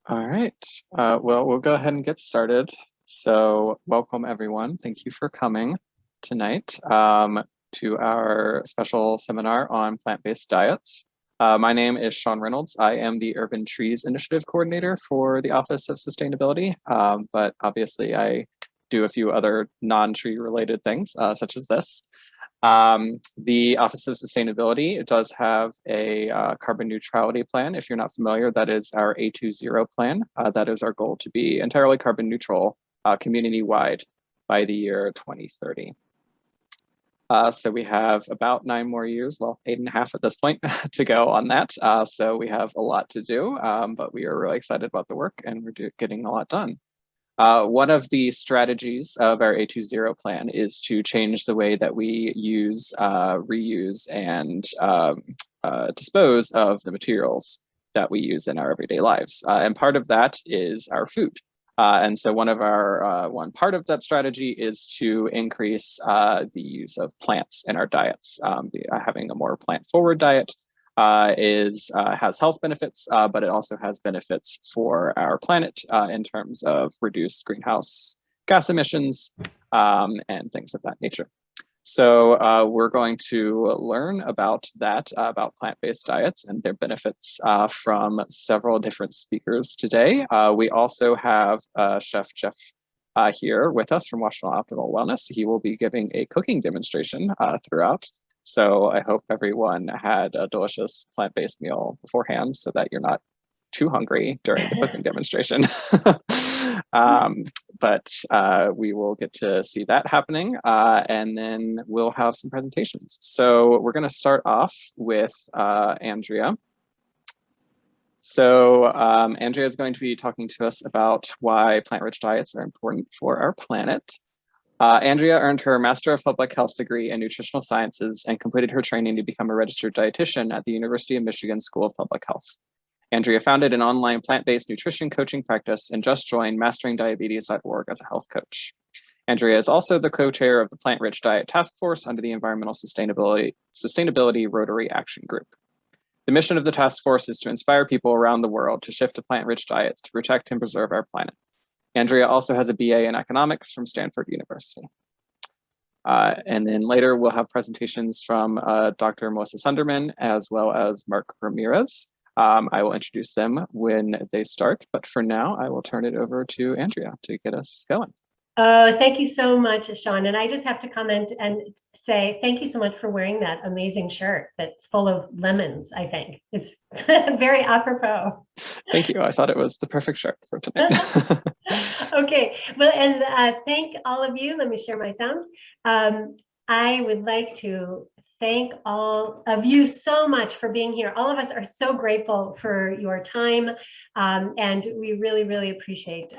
All right. Well, we'll go ahead and get started. So welcome everyone. Thank you for coming tonight to our special seminar on plant-based diets. My name is Sean Reynolds. I am the Urban Trees Initiative Coordinator for the Office of Sustainability, but obviously I do a few other non-tree related things such as this. The Office of Sustainability does have a carbon neutrality plan. If you're not familiar, that is our A20 plan. That is our goal to be entirely carbon neutral community-wide by the year 2030. So we have about 9 more years, well, 8.5 at this point to go on that. So we have a lot to do, but we are really excited about the work and we're getting a lot done. One of the strategies of our A20 plan is to change the way that we use, reuse, and dispose of the materials that we use in our everyday lives. And part of that is our food. And so one part of that strategy is to increase the use of plants in our diets. Having a more plant-forward diet has health benefits, but it also has benefits for our planet in terms of reduced greenhouse gas emissions and things of that nature. So we're going to learn about that, about plant-based diets and their benefits from several different speakers today. We also have Chef Jeff here with us from Washtenaw Optimal Wellness. He will be giving a cooking demonstration throughout. So I hope everyone had a delicious plant-based meal beforehand so that you're not too hungry during the cooking demonstration. But we will get to see that happening and then we'll have some presentations. So we're going to start off with Andrea. So Andrea is going to be talking to us about why plant-rich diets are important for our planet. Andrea earned her Master of Public Health degree in Nutritional Sciences and completed her training to become a registered dietitian at the University of Michigan School of Public Health. Andrea founded an online plant-based nutrition coaching practice and just joined masteringdiabetes.org as a health coach. Andrea is also the co-chair of the Plant-Rich Diet Task Force under the Environmental Sustainability Rotary Action Group. The mission of the task force is to inspire people around the world to shift to plant-rich diets to protect and preserve our planet. Andrea also has a BA in economics from Stanford University. And then later we'll have presentations from Dr. Melissa Sunderman as well as Marc Ramirez. I will introduce them when they start, but for now I will turn it over to Andrea to get us going. Thank you so much, Sean. And I just have to comment and say thank you so much for wearing that amazing shirt that's full of lemons, I think. It's very apropos. Thank you. I thought it was the perfect shirt for tonight. Okay. Well, and thank all of you. Let me share my sound. I would like to thank all of you so much for being here. All of us are so grateful for your time. And we really, really appreciate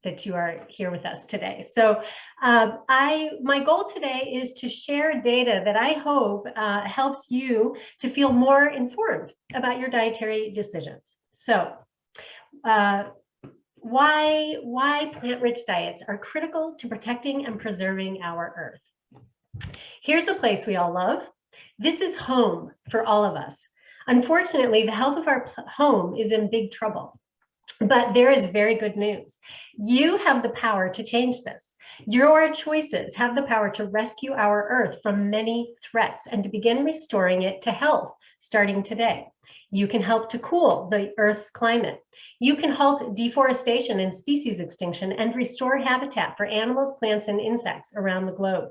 that you are here with us today. So my goal today is to share data that I hope helps you to feel more informed about your dietary decisions. So why plant-rich diets are critical to protecting and preserving our Earth. Here's a place we all love. This is home for all of us. Unfortunately, the health of our home is in big trouble. But there is very good news. You have the power to change this. Your choices have the power to rescue our Earth from many threats and to begin restoring it to health starting today. You can help to cool the Earth's climate. You can halt deforestation and species extinction and restore habitat for animals, plants, and insects around the globe.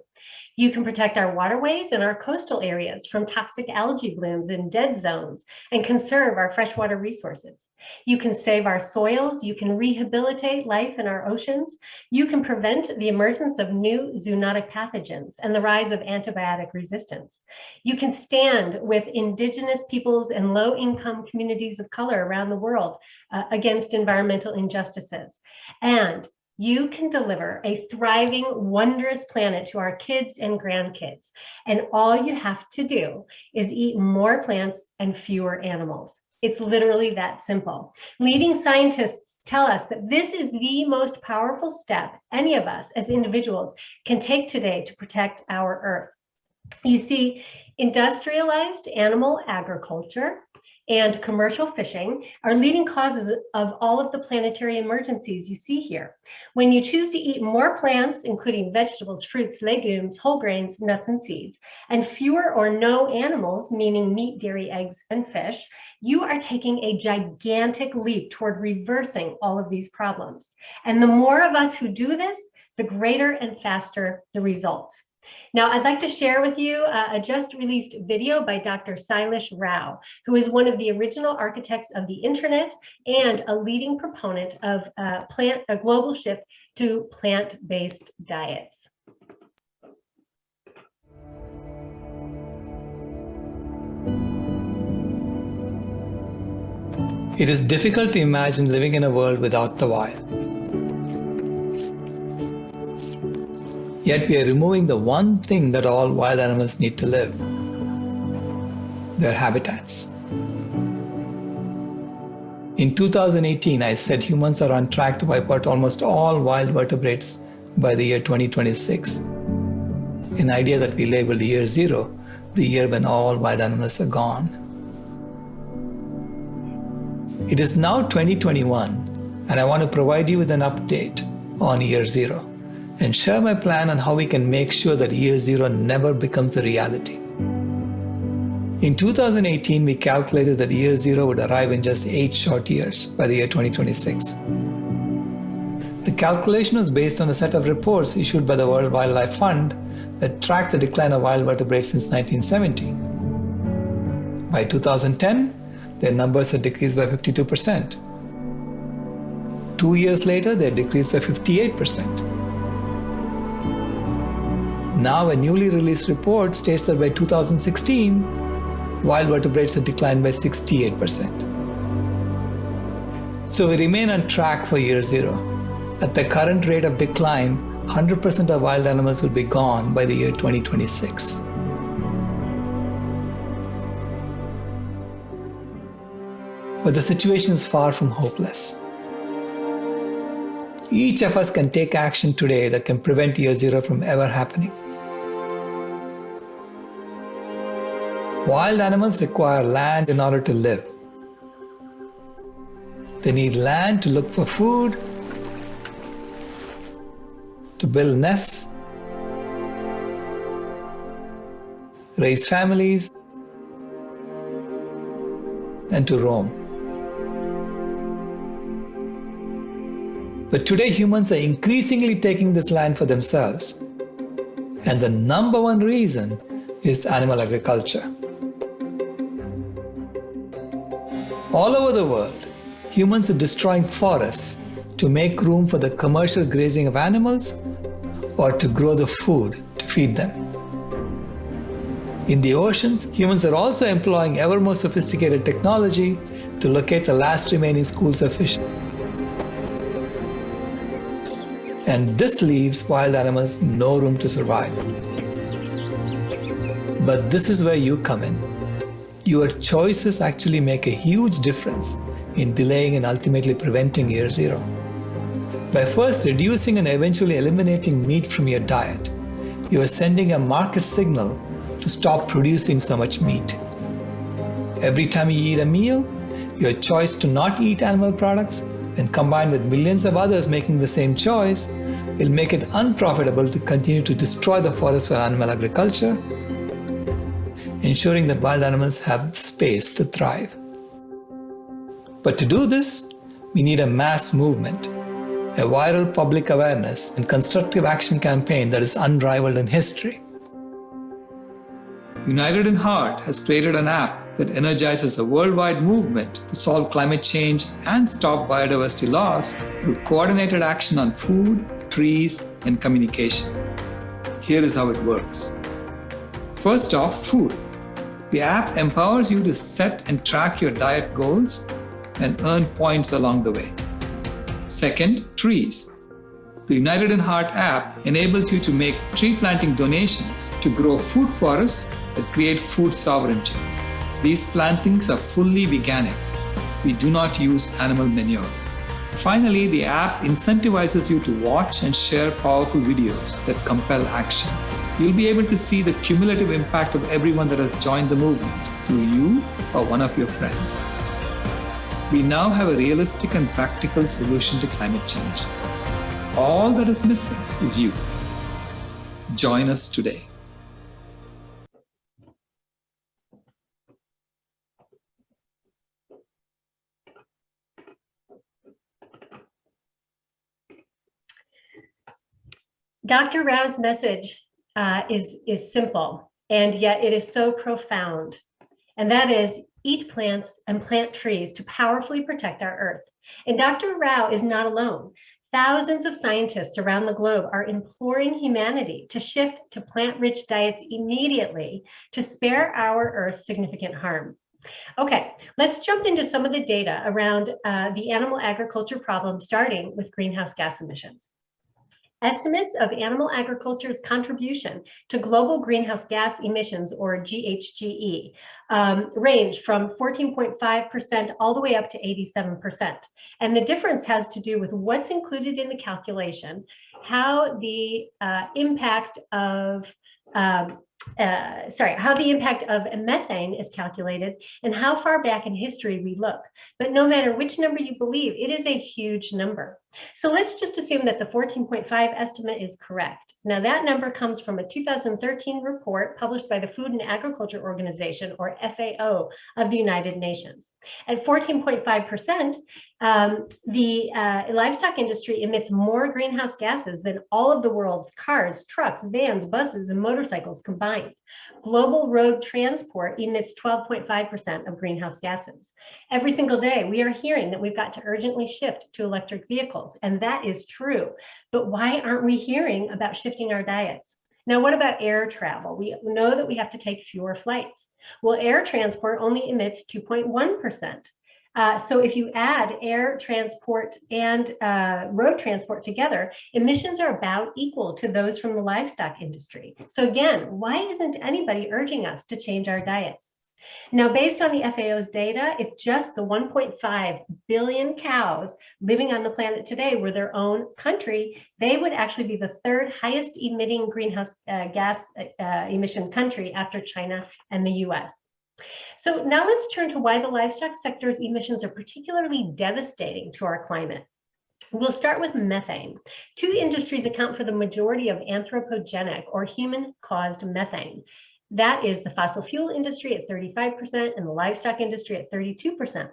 You can protect our waterways and our coastal areas from toxic algae blooms and dead zones and conserve our freshwater resources. You can save our soils. You can rehabilitate life in our oceans. You can prevent the emergence of new zoonotic pathogens and the rise of antibiotic resistance. You can stand with indigenous peoples and low-income communities of color around the world against environmental injustices. And you can deliver a thriving, wondrous planet to our kids and grandkids. And all you have to do is eat more plants and fewer animals. It's literally that simple. Leading scientists tell us that this is the most powerful step any of us as individuals can take today to protect our Earth. You see, industrialized animal agriculture and commercial fishing are leading causes of all of the planetary emergencies you see here. When you choose to eat more plants, including vegetables, fruits, legumes, whole grains, nuts, and seeds, and fewer or no animals, meaning meat, dairy, eggs, and fish, you are taking a gigantic leap toward reversing all of these problems. And the more of us who do this, the greater and faster the results. Now, I'd like to share with you a just released video by Dr. Sailesh Rao, who is one of the original architects of the internet and a leading proponent of a global shift to plant-based diets. It is difficult to imagine living in a world without the wild. Yet we are removing the one thing that all wild animals need to live: their habitats. In 2018, I said humans are on track to wipe out almost all wild vertebrates by the year 2026, an idea that we labeled Year Zero, the year when all wild animals are gone. It is now 2021, and I want to provide you with an update on Year Zero and share my plan on how we can make sure that Year Zero never becomes a reality. In 2018, we calculated that Year Zero would arrive in just 8 short years by the year 2026. The calculation was based on a set of reports issued by the World Wildlife Fund that tracked the decline of wild vertebrates since 1970. By 2010, their numbers had decreased by 52%. 2 years later, they had decreased by 58%. Now, a newly released report states that by 2016, wild vertebrates had declined by 68%. So we remain on track for Year Zero. At the current rate of decline, 100% of wild animals will be gone by the year 2026. But the situation is far from hopeless. Each of us can take action today that can prevent Year Zero from ever happening. Wild animals require land in order to live. They need land to look for food, to build nests, raise families, and to roam. But today humans are increasingly taking this land for themselves. And the number one reason is animal agriculture. All over the world, humans are destroying forests to make room for the commercial grazing of animals or to grow the food to feed them. In the oceans, humans are also employing ever more sophisticated technology to locate the last remaining schools of fish. And this leaves wild animals no room to survive. But this is where you come in. Your choices actually make a huge difference in delaying and ultimately preventing Year Zero. By first reducing and eventually eliminating meat from your diet, you are sending a market signal to stop producing so much meat. Every time you eat a meal, your choice to not eat animal products, and combined with millions of others making the same choice, will make it unprofitable to continue to destroy the forest for animal agriculture, ensuring that wild animals have space to thrive. But to do this, we need a mass movement, a viral public awareness and constructive action campaign that is unrivaled in history. United in Heart has created an app that energizes a worldwide movement to solve climate change and stop biodiversity loss through coordinated action on food, trees, and communication. Here is how it works. First off, food. The app empowers you to set and track your diet goals and earn points along the way. Second, trees. The United in Heart app enables you to make tree planting donations to grow food forests that create food sovereignty. These plantings are fully veganic. We do not use animal manure. Finally, the app incentivizes you to watch and share powerful videos that compel action. You'll be able to see the cumulative impact of everyone that has joined the movement, through you or one of your friends. We now have a realistic and practical solution to climate change. All that is missing is you. Join us today. Dr. Rao's message is simple, and yet it is so profound. And that is, eat plants and plant trees to powerfully protect our earth. And Dr. Rao is not alone. Thousands of scientists around the globe are imploring humanity to shift to plant-rich diets immediately to spare our earth significant harm. Okay, let's jump into some of the data around the animal agriculture problem, starting with greenhouse gas emissions. Estimates of animal agriculture's contribution to global greenhouse gas emissions, or GHGE, range from 14.5% all the way up to 87%. And the difference has to do with what's included in the calculation, how the impact of methane is calculated, and how far back in history we look. But no matter which number you believe, it is a huge number. So let's just assume that the 14.5 estimate is correct. Now that number comes from a 2013 report published by the Food and Agriculture Organization, or FAO, of the United Nations. At 14.5%, the livestock industry emits more greenhouse gases than all of the world's cars, trucks, vans, buses, and motorcycles combined. Global road transport emits 12.5% of greenhouse gases. Every single day, we are hearing that we've got to urgently shift to electric vehicles, and that is true. But why aren't we hearing about shifting our diets? Now, what about air travel? We know that we have to take fewer flights. Well, air transport only emits 2.1%. So if you add air transport and road transport together, emissions are about equal to those from the livestock industry. So again, why isn't anybody urging us to change our diets? Now, based on the FAO's data, if just the 1.5 billion cows living on the planet today were their own country, they would actually be the third highest emitting greenhouse gas emission country after China and the US. So now let's turn to why the livestock sector's emissions are particularly devastating to our climate. We'll start with methane. Two industries account for the majority of anthropogenic, or human-caused, methane. That is the fossil fuel industry at 35% and the livestock industry at 32%.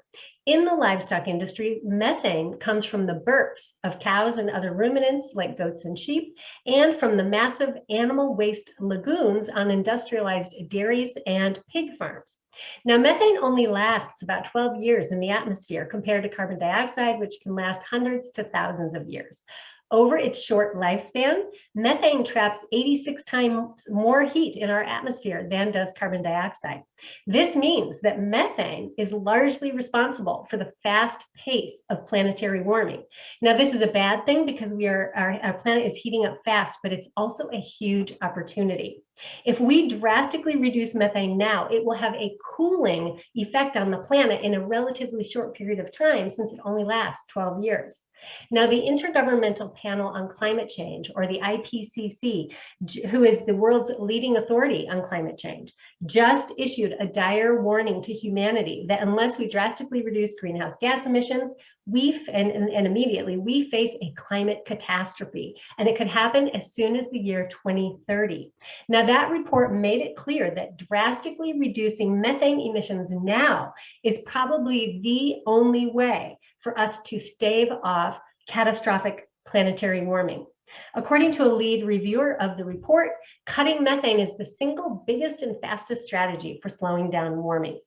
In the livestock industry, methane comes from the burps of cows and other ruminants like goats and sheep, and from the massive animal waste lagoons on industrialized dairies and pig farms. Now, methane only lasts about 12 years in the atmosphere compared to carbon dioxide, which can last hundreds to thousands of years. Over its short lifespan, methane traps 86 times more heat in our atmosphere than does carbon dioxide. This means that methane is largely responsible for the fast pace of planetary warming. Now, this is a bad thing because our planet is heating up fast, but it's also a huge opportunity. If we drastically reduce methane now, it will have a cooling effect on the planet in a relatively short period of time, since it only lasts 12 years. Now, the Intergovernmental Panel on Climate Change, or the IPCC, who is the world's leading authority on climate change, just issued a dire warning to humanity that unless we drastically reduce greenhouse gas emissions, and immediately, we face a climate catastrophe, and it could happen as soon as the year 2030. Now, that report made it clear that drastically reducing methane emissions now is probably the only way for us to stave off catastrophic planetary warming. According to a lead reviewer of the report, cutting methane is the single biggest and fastest strategy for slowing down warming.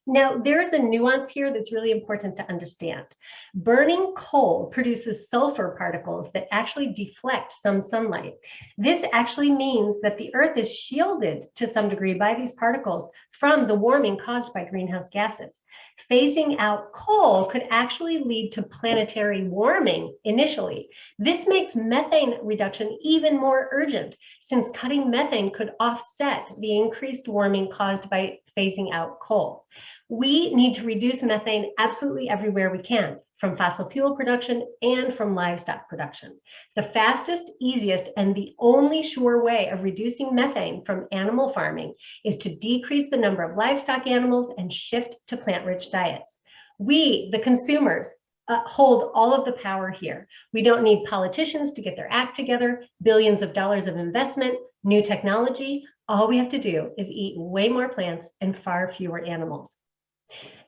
Now, there is a nuance here that's really important to understand. Burning coal produces sulfur particles that actually deflect some sunlight. This actually means that the Earth is shielded to some degree by these particles from the warming caused by greenhouse gases. Phasing out coal could actually lead to planetary warming initially. This makes methane reduction even more urgent, since cutting methane could offset the increased warming caused by phasing out coal. We need to reduce methane absolutely everywhere we can, from fossil fuel production and from livestock production. The fastest, easiest, and the only sure way of reducing methane from animal farming is to decrease the number of livestock animals and shift to plant-rich diets. We, the consumers, hold all of the power here. We don't need politicians to get their act together, billions of dollars of investment, new technology. All we have to do is eat way more plants and far fewer animals.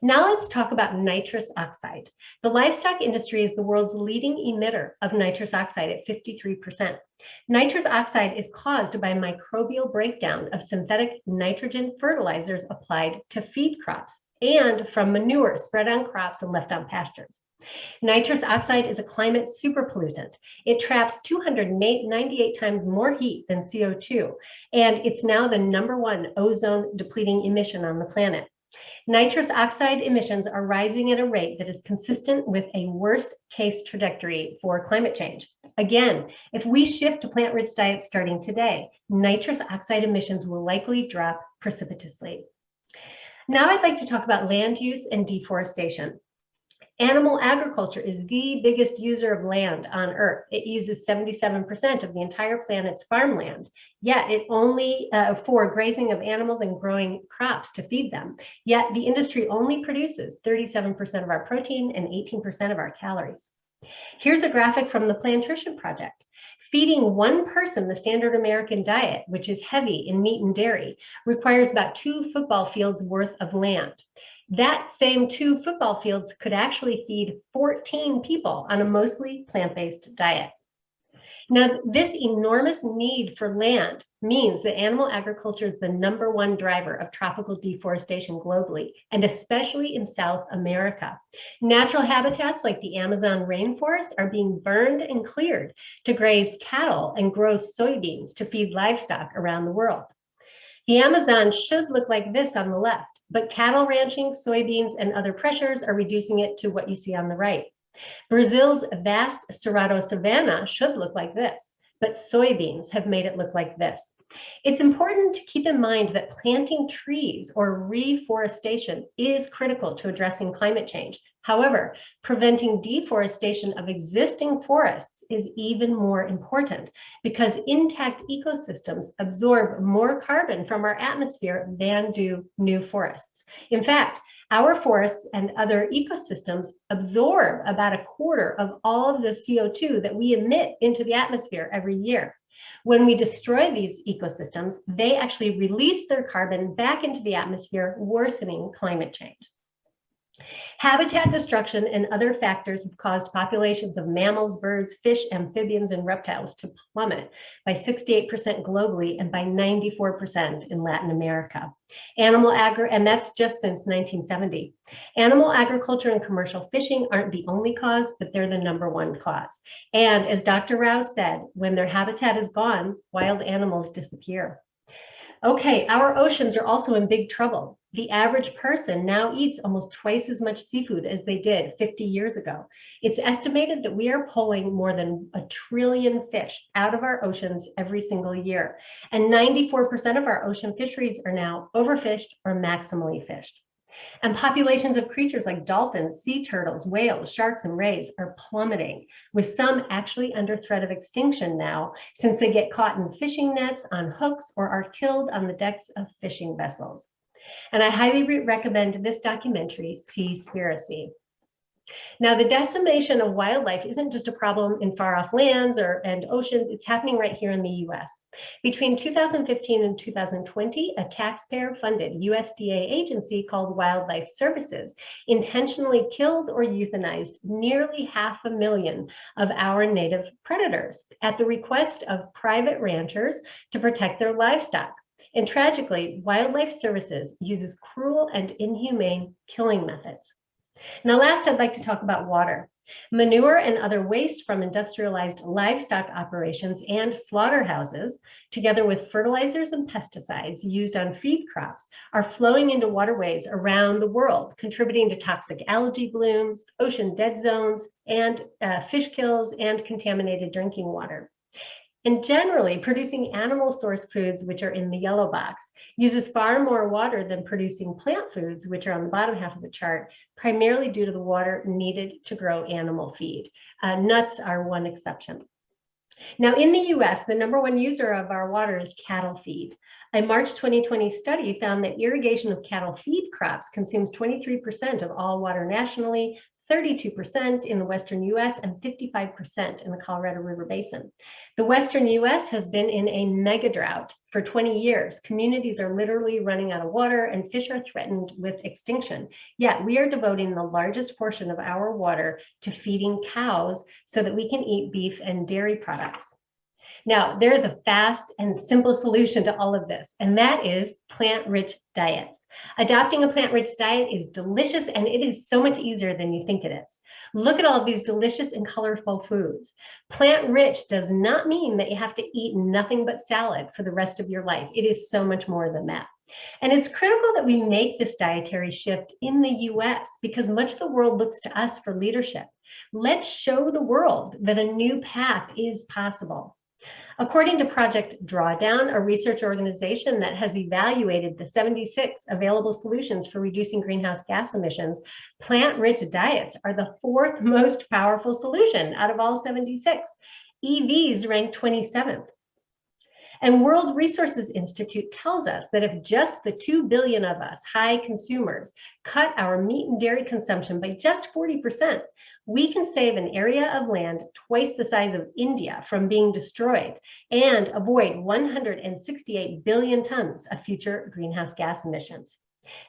Now let's talk about nitrous oxide. The livestock industry is the world's leading emitter of nitrous oxide at 53%. Nitrous oxide is caused by microbial breakdown of synthetic nitrogen fertilizers applied to feed crops and from manure spread on crops and left on pastures. Nitrous oxide is a climate superpollutant. It traps 298 times more heat than CO2, and it's now the #1 ozone depleting emission on the planet. Nitrous oxide emissions are rising at a rate that is consistent with a worst case trajectory for climate change. Again, if we shift to plant-rich diets starting today, nitrous oxide emissions will likely drop precipitously. Now I'd like to talk about land use and deforestation. Animal agriculture is the biggest user of land on Earth. It uses 77% of the entire planet's farmland, yet it only for grazing of animals and growing crops to feed them. Yet the industry only produces 37% of our protein and 18% of our calories. Here's a graphic from the Plantrition Project. Feeding one person the standard American diet, which is heavy in meat and dairy, requires about 2 football fields worth of land. That same 2 football fields could actually feed 14 people on a mostly plant-based diet. Now, this enormous need for land means that animal agriculture is the #1 driver of tropical deforestation globally, and especially in South America. Natural habitats like the Amazon rainforest are being burned and cleared to graze cattle and grow soybeans to feed livestock around the world. The Amazon should look like this on the left, but cattle ranching, soybeans, and other pressures are reducing it to what you see on the right. Brazil's vast Cerrado savanna should look like this, but soybeans have made it look like this. It's important to keep in mind that planting trees or reforestation is critical to addressing climate change. However, preventing deforestation of existing forests is even more important because intact ecosystems absorb more carbon from our atmosphere than do new forests. In fact, our forests and other ecosystems absorb about 1/4 of all of the CO2 that we emit into the atmosphere every year. When we destroy these ecosystems, they actually release their carbon back into the atmosphere, worsening climate change. Habitat destruction and other factors have caused populations of mammals, birds, fish, amphibians, and reptiles to plummet by 68% globally and by 94% in Latin America. And that's just since 1970. Animal agriculture and commercial fishing aren't the only cause, but they're the #1 cause. And as Dr. Rao said, when their habitat is gone, wild animals disappear. Okay, our oceans are also in big trouble. The average person now eats almost twice as much seafood as they did 50 years ago. It's estimated that we are pulling more than 1 trillion fish out of our oceans every single year. And 94% of our ocean fisheries are now overfished or maximally fished. And populations of creatures like dolphins, sea turtles, whales, sharks, and rays are plummeting, with some actually under threat of extinction now, since they get caught in fishing nets, on hooks, or are killed on the decks of fishing vessels. And I highly recommend this documentary, Seaspiracy. Now, the decimation of wildlife isn't just a problem in far-off lands and oceans, it's happening right here in the US. Between 2015 and 2020, a taxpayer-funded USDA agency called Wildlife Services intentionally killed or euthanized nearly 500,000 of our native predators at the request of private ranchers to protect their livestock. And tragically, Wildlife Services uses cruel and inhumane killing methods. Now, last, I'd like to talk about water. Manure and other waste from industrialized livestock operations and slaughterhouses, together with fertilizers and pesticides used on feed crops, are flowing into waterways around the world, contributing to toxic algae blooms, ocean dead zones, and fish kills and contaminated drinking water. And generally, producing animal source foods, which are in the yellow box, uses far more water than producing plant foods, which are on the bottom half of the chart, primarily due to the water needed to grow animal feed. Nuts are one exception. Now, in the US, the #1 user of our water is cattle feed. A March 2020 study found that irrigation of cattle feed crops consumes 23% of all water nationally, 32% in the Western US, and 55% in the Colorado River Basin. The Western US has been in a mega drought for 20 years. Communities are literally running out of water and fish are threatened with extinction. Yet we are devoting the largest portion of our water to feeding cows so that we can eat beef and dairy products. Now, there is a fast and simple solution to all of this, and that is plant-rich diets. Adopting a plant-rich diet is delicious, and it is so much easier than you think it is. Look at all of these delicious and colorful foods. Plant-rich does not mean that you have to eat nothing but salad for the rest of your life. It is so much more than that. And it's critical that we make this dietary shift in the US because much of the world looks to us for leadership. Let's show the world that a new path is possible. According to Project Drawdown, a research organization that has evaluated the 76 available solutions for reducing greenhouse gas emissions, plant-rich diets are the 4th most powerful solution out of all 76. EVs rank 27th. And World Resources Institute tells us that if just the 2 billion of us high consumers cut our meat and dairy consumption by just 40%, we can save an area of land twice the size of India from being destroyed and avoid 168 billion tons of future greenhouse gas emissions.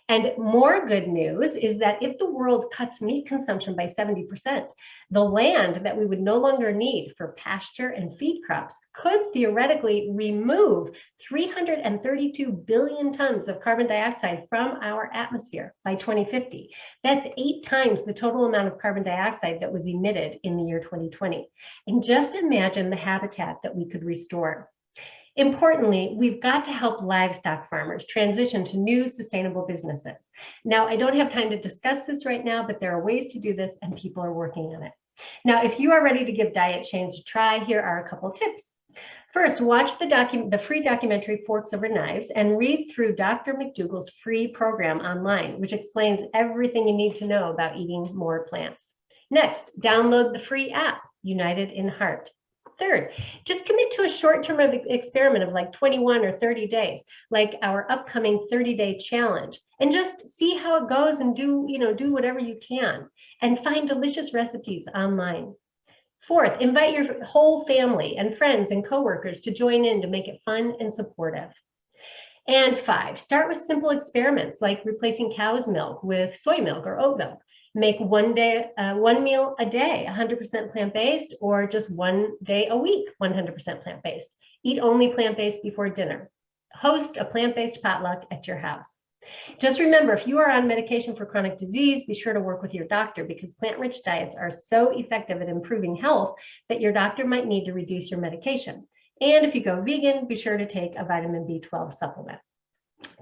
And more good news is that if the world cuts meat consumption by 70%, the land that we would no longer need for pasture and feed crops could theoretically remove 332 billion tons of carbon dioxide from our atmosphere by 2050. That's 8 times the total amount of carbon dioxide that was emitted in the year 2020. And just imagine the habitat that we could restore. Importantly, we've got to help livestock farmers transition to new sustainable businesses. Now, I don't have time to discuss this right now, but there are ways to do this and people are working on it. Now, if you are ready to give diet change a try, here are a couple tips. First, watch the free documentary Forks Over Knives and read through Dr. McDougall's free program online, which explains everything you need to know about eating more plants. Next, download the free app, United in Heart. Third, just commit to a short-term experiment of like 21 or 30 days, like our upcoming 30-day challenge, and just see how it goes and do whatever you can and find delicious recipes online. Fourth, invite your whole family and friends and coworkers to join in to make it fun and supportive. And 5, start with simple experiments like replacing cow's milk with soy milk or oat milk. Make one meal a day 100% plant-based, or just one day a week 100% plant-based. Eat only plant-based before dinner. Host a plant-based potluck at your house. Just remember, if you are on medication for chronic disease, be sure to work with your doctor because plant-rich diets are so effective at improving health that your doctor might need to reduce your medication. And if you go vegan, be sure to take a vitamin B12 supplement.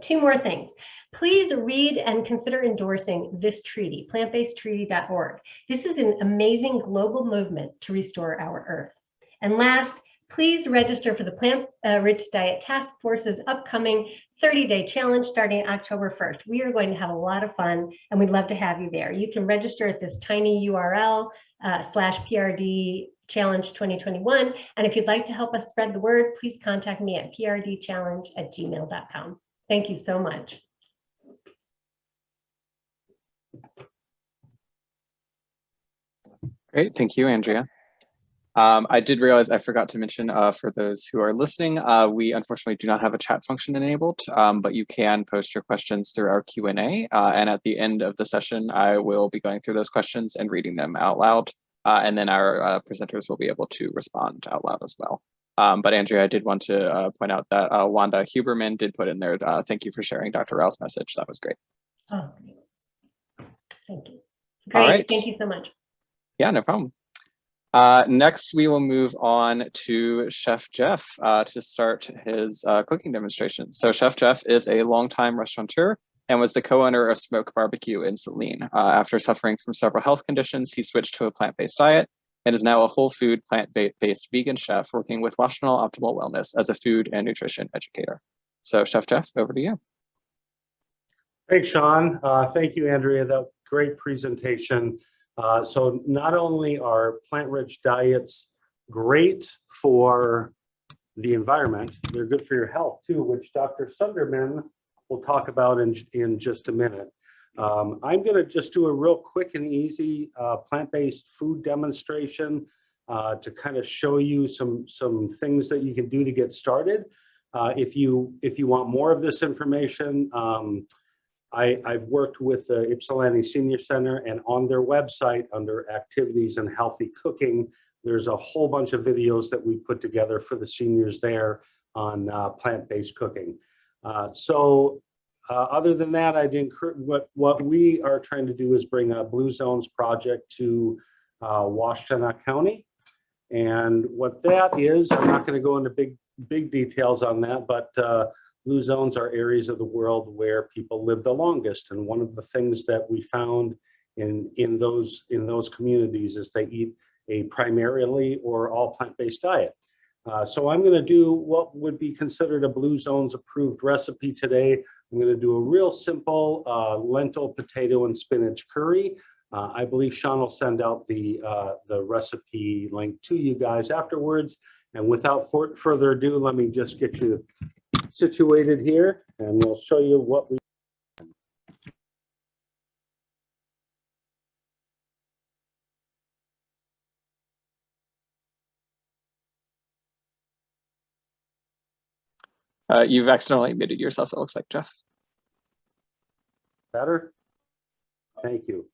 2 more things. Please read and consider endorsing this treaty, plantbasedtreaty.org. This is an amazing global movement to restore our Earth. And last, please register for the Plant-Rich Diet Task Force's upcoming 30-day challenge starting October 1st. We are going to have a lot of fun and we'd love to have you there. You can register at this tiny URL /PRD Challenge 2021. And if you'd like to help us spread the word, please contact me at prdchallenge@gmail.com. Thank you so much. Great, thank you, Andrea. I did realize I forgot to mention for those who are listening, we unfortunately do not have a chat function enabled, but you can post your questions through our Q&A. And at the end of the session, I will be going through those questions and reading them out loud. And then our presenters will be able to respond out loud as well. But Andrea, I did want to point out that Wanda Huberman did put in there, thank you for sharing Dr. Rao's message. That was great. Oh, thank you. Great, all right. Thank you so much. Yeah, no problem. Next, we will move on to Chef Jeff to start his cooking demonstration. So Chef Jeff is a longtime restaurateur and was the co-owner of Smoke Barbecue in Saline. After suffering from several health conditions, he switched to a plant-based diet. and is now a whole food, plant-based vegan chef working with Washtenaw Optimal Wellness as a food and nutrition educator. So Chef Jeff, over to you. Thanks, Sean. Thank you, Andrea. That great presentation. So not only are plant-rich diets great for the environment, they're good for your health too, which Dr. Sunderman will talk about in just a minute. I'm going to just do a real quick and easy plant-based food demonstration to kind of show you some things that you can do to get started. If you want more of this information, I've worked with the Ypsilanti Senior Center, and on their website under activities and healthy cooking, there's a whole bunch of videos that we put together for the seniors there on plant-based cooking. Other than that, I'd encourage what we are trying to do is bring a Blue Zones project to Washtenaw County. And what that is, I'm not going to go into big details on that, but Blue Zones are areas of the world where people live the longest. And one of the things that we found in those communities is they eat a primarily or all plant-based diet. So I'm going to do what would be considered a Blue Zones approved recipe today. I'm going to do a real simple lentil, potato, and spinach curry. I believe Sean will send out the recipe link to you guys afterwards. And without further ado, let me just get you situated here, and we'll show you what we. You've accidentally muted yourself, it looks like, Jeff. Better? Thank you.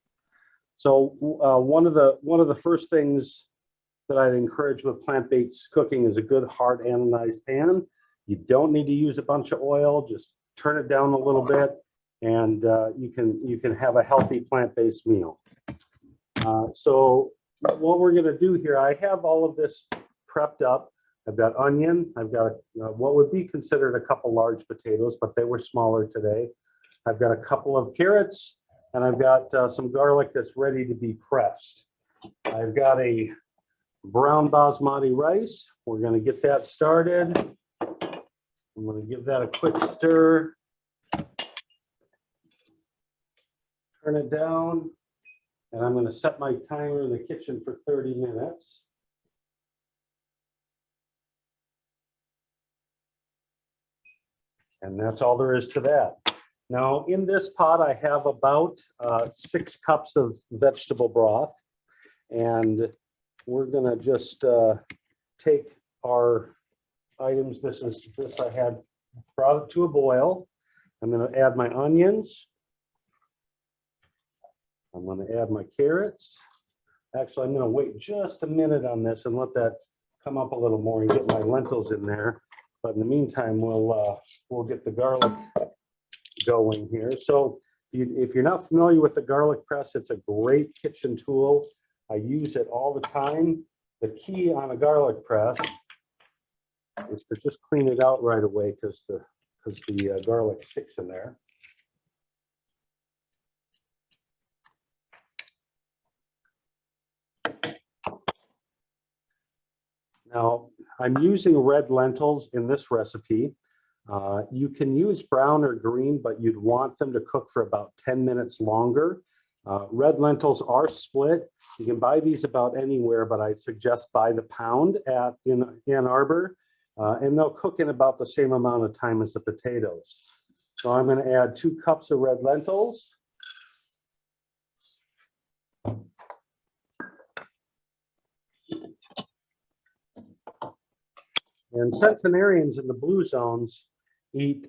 So one of the first things that I'd encourage with plant-based cooking is a good hard anodized pan. You don't need to use a bunch of oil, just turn it down a little bit, and you can have a healthy plant-based meal. So what we're gonna do here, I have all of this prepped up. I've got onion, I've got what would be considered a couple large potatoes, but they were smaller today. I've got a couple of carrots, and I've got some garlic that's ready to be pressed. I've got a brown basmati rice. We're going to get that started. I'm going to give that a quick stir. Turn it down, and I'm going to set my timer in the kitchen for 30 minutes. And that's all there is to that. Now, in this pot, I have about 6 cups of vegetable broth, and we're gonna just take our items. This I had brought it to a boil. I'm gonna add my onions. I'm gonna add my carrots. Actually, I'm gonna wait just a minute on this and let that come up a little more and get my lentils in there. But in the meantime, we'll get the garlic going here. So if you're not familiar with the garlic press, it's a great kitchen tool. I use it all the time. The key on a garlic press is to just clean it out right away because the garlic sticks in there. Now, I'm using red lentils in this recipe. You can use brown or green, but you'd want them to cook for about 10 minutes longer. Red lentils are split. You can buy these about anywhere, but I suggest buy the pound in Ann Arbor, and they'll cook in about the same amount of time as the potatoes. So I'm going to add 2 cups of red lentils. And centenarians in the Blue Zones eat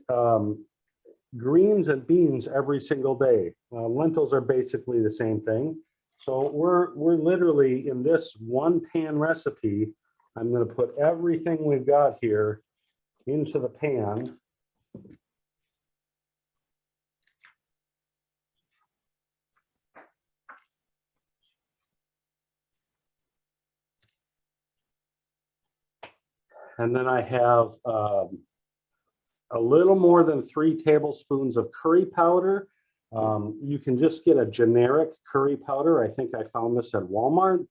greens and beans every single day. Lentils are basically the same thing. So we're literally in this one pan recipe. I'm going to put everything we've got here into the pan. And then I have a little more than 3 tablespoons of curry powder. You can just get a generic curry powder. I think I found this at Walmart.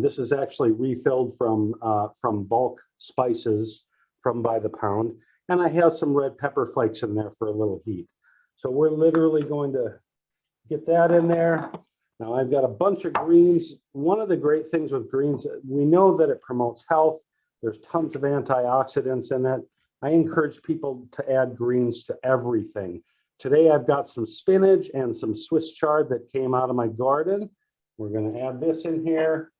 This is actually refilled from bulk spices from by the pound. And I have some red pepper flakes in there for a little heat. So we're literally going to get that in there. Now I've got a bunch of greens. One of the great things with greens, we know that it promotes health. There's tons of antioxidants in it. I encourage people to add greens to everything. Today I've got some spinach and some Swiss chard that came out of my garden. We're going to add this in here.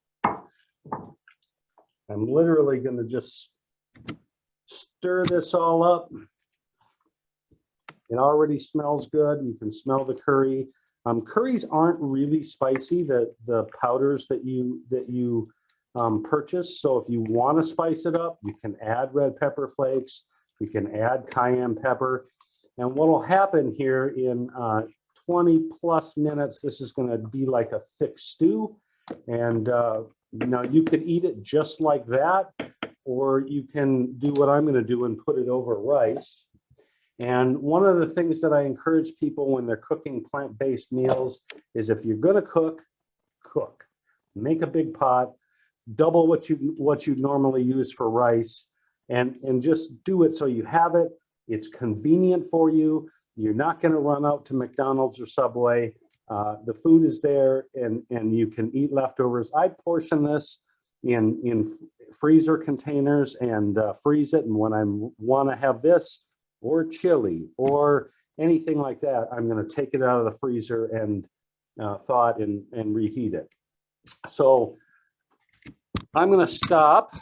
I'm literally going to just stir this all up. It already smells good. You can smell the curry. Curries aren't really spicy, the powders that you purchase. So if you want to spice it up, you can add red pepper flakes. You can add cayenne pepper. And what will happen here in 20 plus minutes, this is going to be like a thick stew. And you could eat it just like that, or you can do what I'm going to do and put it over rice. And one of the things that I encourage people when they're cooking plant-based meals is if you're going to cook. Make a big pot, double what you normally use for rice, and just do it so you have it. It's convenient for you. You're not going to run out to McDonald's or Subway. The food is there, and you can eat leftovers. I portion this in freezer containers and freeze it. And when I want to have this or chili or anything like that, I'm going to take it out of the freezer and thaw it and reheat it. So I'm going to stop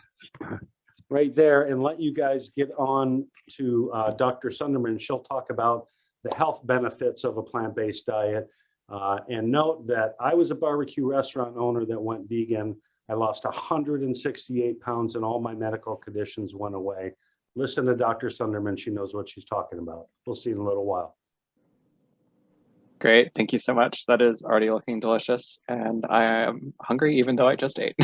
right there and let you guys get on to Dr. Sunderman. She'll talk about the health benefits of a plant-based diet. And note that I was a barbecue restaurant owner that went vegan. I lost 168 pounds and all my medical conditions went away. Listen to Dr. Sunderman. She knows what she's talking about. We'll see in a little while. Great. Thank you so much. That is already looking delicious. And I am hungry even though I just ate.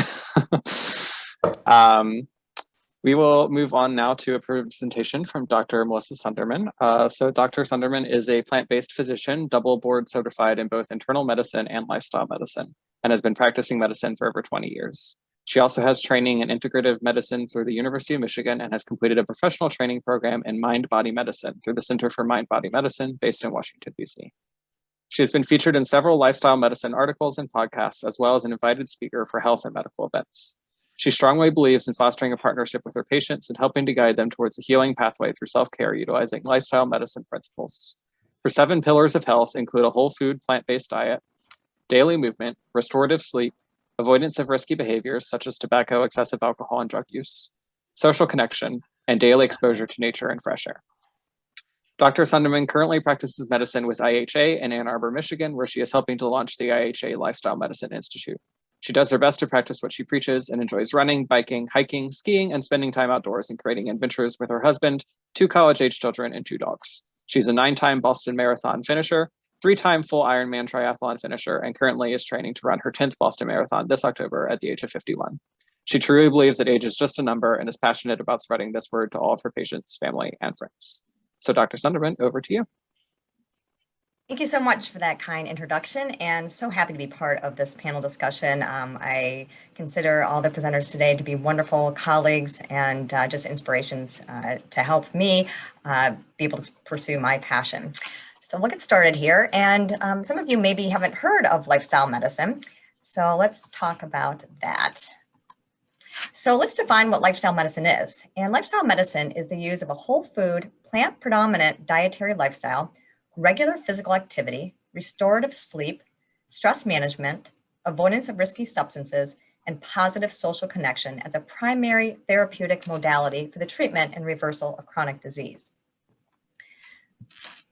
We will move on now to a presentation from Dr. Melissa Sunderman. So Dr. Sunderman is a plant-based physician, double board certified in both internal medicine and lifestyle medicine, and has been practicing medicine for over 20 years. She also has training in integrative medicine through the University of Michigan and has completed a professional training program in mind-body medicine through the Center for Mind-Body Medicine based in Washington, D.C. She has been featured in several lifestyle medicine articles and podcasts, as well as an invited speaker for health and medical events. She strongly believes in fostering a partnership with her patients and helping to guide them towards a healing pathway through self-care utilizing lifestyle medicine principles. Her 7 pillars of health include a whole food plant-based diet, daily movement, restorative sleep, avoidance of risky behaviors such as tobacco, excessive alcohol, and drug use, social connection, and daily exposure to nature and fresh air. Dr. Sunderman currently practices medicine with IHA in Ann Arbor, Michigan, where she is helping to launch the IHA Lifestyle Medicine Institute. She does her best to practice what she preaches and enjoys running, biking, hiking, skiing, and spending time outdoors and creating adventures with her husband, 2 college-age children, and 2 dogs. She's a 9-time Boston Marathon finisher, 3-time full Ironman triathlon finisher, and currently is training to run her 10th Boston Marathon this October at the age of 51. She truly believes that age is just a number and is passionate about spreading this word to all of her patients, family, and friends. So Dr. Sunderman, over to you. Thank you so much for that kind introduction, and so happy to be part of this panel discussion. I consider all the presenters today to be wonderful colleagues and just inspirations to help me be able to pursue my passion. So we'll get started here. And some of you maybe haven't heard of lifestyle medicine. So let's talk about that. So let's define what lifestyle medicine is. And lifestyle medicine is the use of a whole food, plant predominant dietary lifestyle, regular physical activity, restorative sleep, stress management, avoidance of risky substances, and positive social connection as a primary therapeutic modality for the treatment and reversal of chronic disease.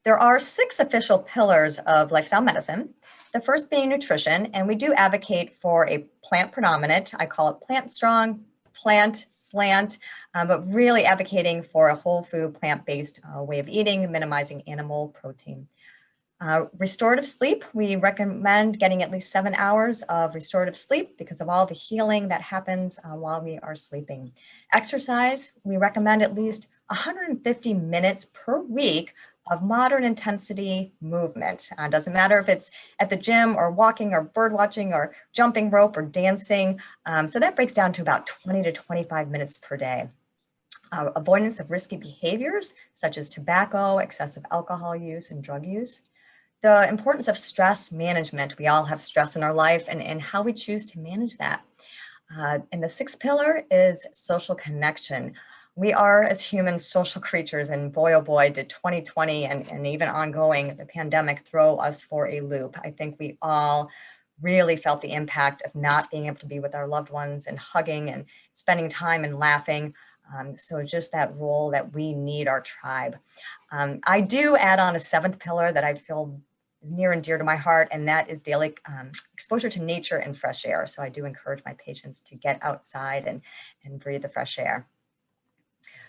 There are 6 official pillars of lifestyle medicine, the first being nutrition, and we do advocate for a plant predominant, I call it plant strong, plant slant, but really advocating for a whole food plant-based way of eating, minimizing animal protein. Restorative sleep, we recommend getting at least 7 hours of restorative sleep because of all the healing that happens while we are sleeping. Exercise, we recommend at least 150 minutes per week of modern intensity movement. Doesn't matter if it's at the gym or walking or bird watching or jumping rope or dancing. So that breaks down to about 20 to 25 minutes per day. Avoidance of risky behaviors such as tobacco, excessive alcohol use, and drug use. The importance of stress management. We all have stress in our life and how we choose to manage that. And the sixth pillar is social connection. We are, as humans, social creatures, and boy, oh boy, did 2020 and even ongoing, the pandemic throw us for a loop. I think we all really felt the impact of not being able to be with our loved ones and hugging and spending time and laughing. So just that role that we need our tribe. I do add on a seventh pillar that I feel is near and dear to my heart, and that is daily exposure to nature and fresh air. So I do encourage my patients to get outside and breathe the fresh air.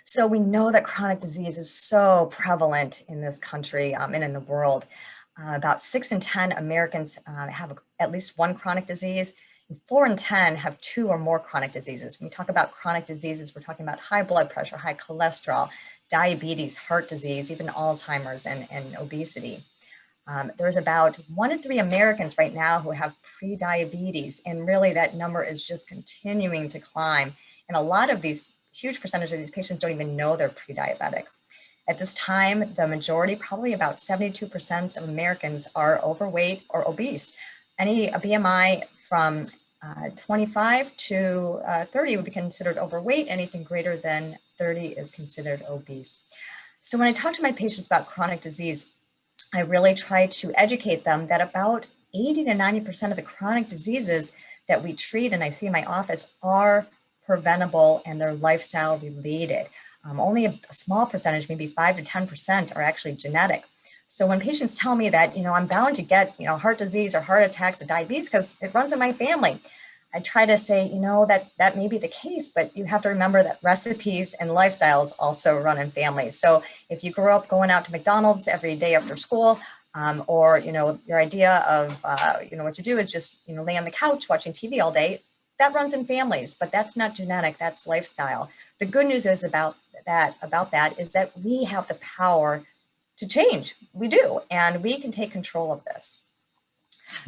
So we know that chronic disease is so prevalent in this country and in the world. About 6 in 10 Americans have at least one chronic disease, and 4 in 10 have 2 or more chronic diseases. When we talk about chronic diseases, we're talking about high blood pressure, high cholesterol, diabetes, heart disease, even Alzheimer's and obesity. There's about 1 in 3 Americans right now who have pre-diabetes, and really that number is just continuing to climb. And a lot of these, huge percentage of these patients don't even know they're pre-diabetic. At this time, the majority, probably about 72% of Americans are overweight or obese. A BMI from 25 to 30 would be considered overweight. Anything greater than 30 is considered obese. So when I talk to my patients about chronic disease, I really try to educate them that about 80 to 90% of the chronic diseases that we treat and I see in my office are preventable and they're lifestyle related. Only a small percentage, maybe 5 to 10%, are actually genetic. So when patients tell me that, I'm bound to get, heart disease or heart attacks or diabetes because it runs in my family, I try to say, that may be the case, but you have to remember that recipes and lifestyles also run in families. So if you grew up going out to McDonald's every day after school, or, your idea of, what you do is just, lay on the couch watching TV all day, that runs in families, but that's not genetic, that's lifestyle. The good news is about that is that we have the power to change. We do, and we can take control of this.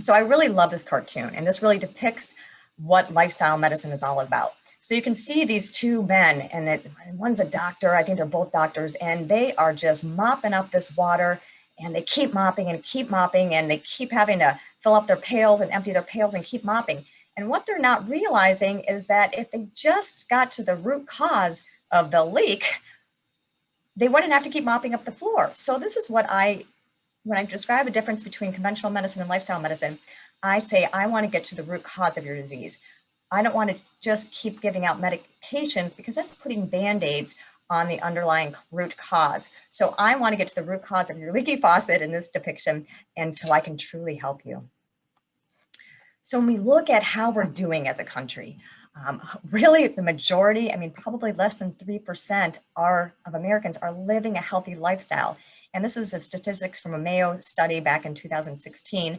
So I really love this cartoon, and this really depicts what lifestyle medicine is all about. So you can see these 2 men, and one's a doctor, I think they're both doctors, and they are just mopping up this water, and they keep mopping, and they keep having to fill up their pails and empty their pails and keep mopping. And what they're not realizing is that if they just got to the root cause of the leak, they wouldn't have to keep mopping up the floor. So this is when I describe a difference between conventional medicine and lifestyle medicine, I say, I want to get to the root cause of your disease. I don't want to just keep giving out medications because that's putting Band-Aids on the underlying root cause. So I want to get to the root cause of your leaky faucet in this depiction, and so I can truly help you. So when we look at how we're doing as a country, really the majority, probably less than 3% of Americans are living a healthy lifestyle. And this is the statistics from a Mayo study back in 2016.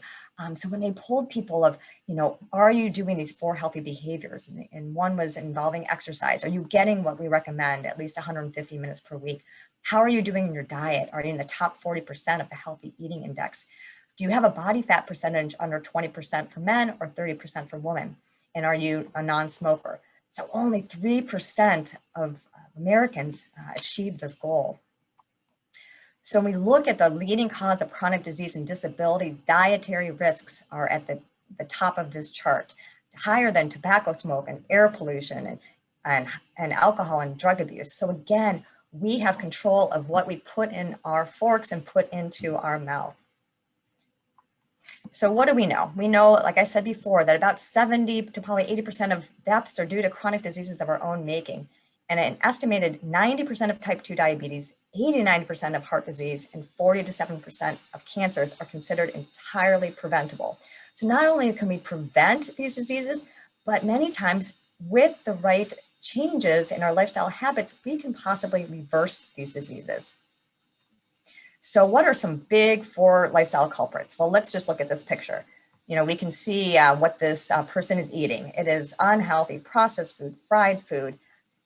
So when they polled people of, are you doing these 4 healthy behaviors? And one was involving exercise. Are you getting what we recommend, at least 150 minutes per week? How are you doing in your diet? Are you in the top 40% of the healthy eating index? Do you have a body fat percentage under 20% for men or 30% for women? And are you a non-smoker? So only 3% of Americans achieve this goal. So when we look at the leading cause of chronic disease and disability, dietary risks are at the top of this chart, higher than tobacco smoke and air pollution and alcohol and drug abuse. So again, we have control of what we put in our forks and put into our mouth. So what do we know? We know, like I said before, that about 70 to probably 80% of deaths are due to chronic diseases of our own making. And an estimated 90% of type 2 diabetes, 89% of heart disease, and 40 to 7% of cancers are considered entirely preventable. So not only can we prevent these diseases, but many times with the right changes in our lifestyle habits, we can possibly reverse these diseases. So what are some big 4 lifestyle culprits? Well, let's just look at this picture. We can see what this person is eating. It is unhealthy, processed food, fried food,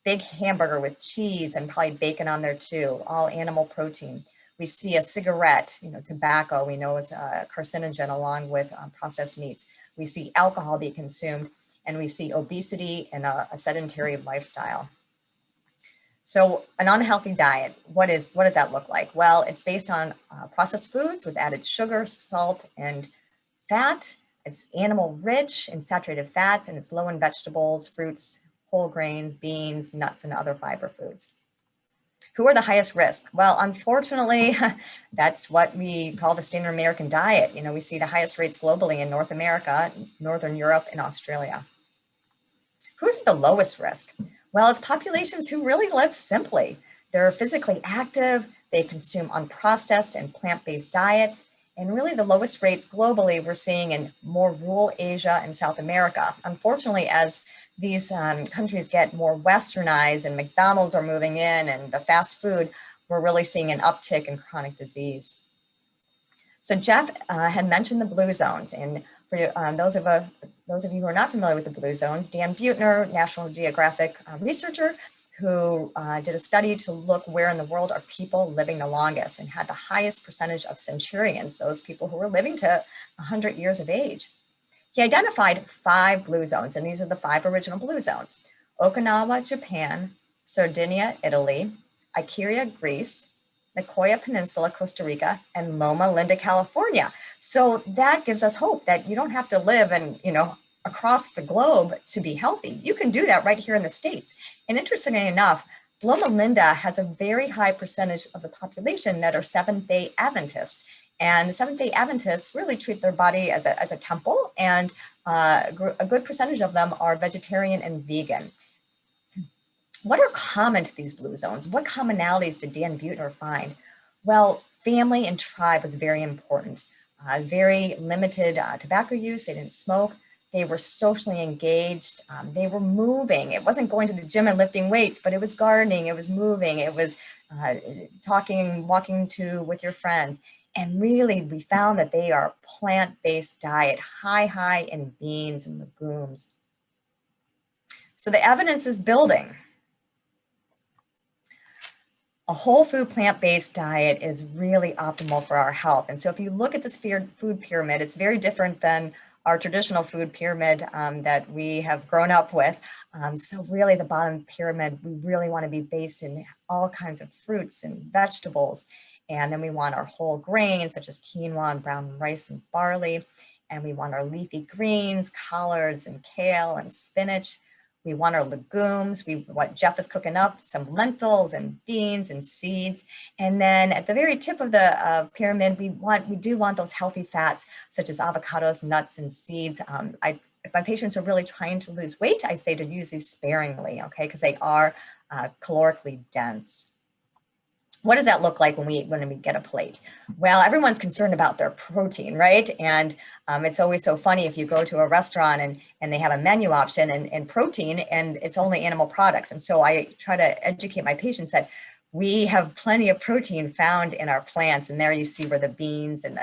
big hamburger with cheese and probably bacon on there too, all animal protein. We see a cigarette, tobacco, we know is a carcinogen along with processed meats. We see alcohol being consumed, and we see obesity and a sedentary lifestyle. So an unhealthy diet, what does that look like? Well, it's based on processed foods with added sugar, salt, and fat. It's animal rich in saturated fats, and it's low in vegetables, fruits, whole grains, beans, nuts, and other fiber foods. Who are the highest risk? Well, unfortunately, that's what we call the standard American diet. We see the highest rates globally in North America, Northern Europe, and Australia. Who's at the lowest risk? Well, it's populations who really live simply. They're physically active, they consume unprocessed and plant-based diets, and really the lowest rates globally we're seeing in more rural Asia and South America. Unfortunately, as these countries get more westernized and McDonald's are moving in and the fast food, we're really seeing an uptick in chronic disease. So Jeff had mentioned the blue zones, and for those of you who are not familiar with the blue zones, Dan Buettner, National Geographic researcher, who did a study to look where in the world are people living the longest and had the highest percentage of centurions, those people who were living to 100 years of age. He identified 5 blue zones, and these are the 5 original blue zones: Okinawa, Japan; Sardinia, Italy; Icaria, Greece; Nicoya Peninsula, Costa Rica; and Loma Linda, California. So that gives us hope that you don't have to live in, across the globe to be healthy. You can do that right here in the States. And interestingly enough, Loma Linda has a very high percentage of the population that are Seventh-day Adventists. And Seventh-day Adventists really treat their body as a temple, and a good percentage of them are vegetarian and vegan. What are common to these blue zones? What commonalities did Dan Buettner find? Well, family and tribe was very important. Very limited tobacco use. They didn't smoke. They were socially engaged. They were moving. It wasn't going to the gym and lifting weights, but it was gardening. It was moving. It was talking, walking with your friends. And really, we found that they are a plant-based diet, high in beans and legumes. So the evidence is building. A whole food plant-based diet is really optimal for our health. And so if you look at this food pyramid, it's very different than our traditional food pyramid that we have grown up with. So really the bottom pyramid, we really want to be based in all kinds of fruits and vegetables. And then we want our whole grains such as quinoa and brown rice and barley. And we want our leafy greens, collards and kale and spinach. We want our legumes. What Jeff is cooking up, some lentils and beans and seeds. And then at the very tip of the pyramid, we do want those healthy fats such as avocados, nuts, and seeds. If my patients are really trying to lose weight, I say to use these sparingly, okay, because they are calorically dense. What does that look like when we get a plate? Well, everyone's concerned about their protein, right? And it's always so funny if you go to a restaurant and they have a menu option and protein, and it's only animal products. And so I try to educate my patients that we have plenty of protein found in our plants. And there you see where the beans and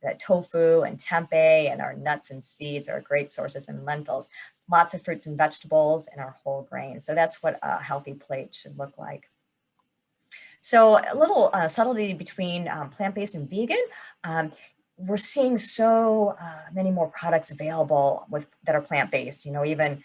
the tofu and tempeh and our nuts and seeds are great sources, and lentils. Lots of fruits and vegetables and our whole grains. So that's what a healthy plate should look like. So a little subtlety between plant-based and vegan. We're seeing so many more products available that are plant-based. Even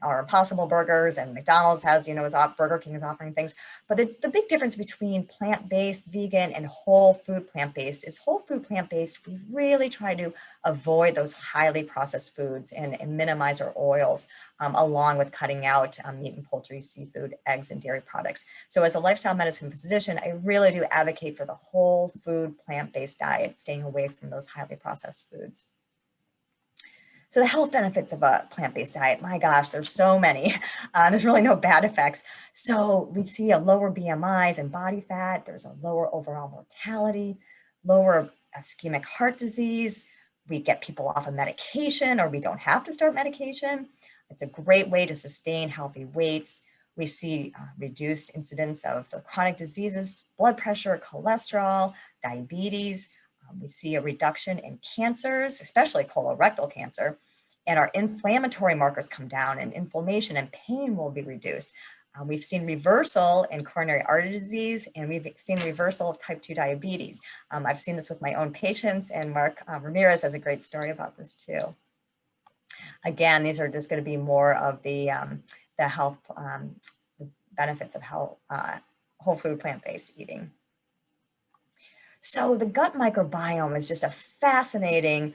our Impossible Burgers, and McDonald's has, Burger King is offering things. But the big difference between plant-based, vegan, and whole food plant-based is whole food plant-based. We really try to avoid those highly processed foods and minimize our oils, along with cutting out meat and poultry, seafood, eggs, and dairy products. So as a lifestyle medicine physician, I really do advocate for the whole food plant-based diet, staying away from those highly processed foods. So the health benefits of a plant-based diet, my gosh, there's so many. There's really no bad effects. So we see a lower BMIs and body fat. There's a lower overall mortality, lower ischemic heart disease. We get people off of medication, or we don't have to start medication. It's a great way to sustain healthy weights. We see reduced incidence of the chronic diseases, blood pressure, cholesterol, diabetes. We see a reduction in cancers, especially colorectal cancer, and our inflammatory markers come down, and inflammation and pain will be reduced. We've seen reversal in coronary artery disease, and we've seen reversal of type 2 diabetes. I've seen this with my own patients, and Marc Ramirez has a great story about this too. Again, these are just going to be more of the health, the benefits of health, whole food, plant-based eating. So the gut microbiome is just a fascinating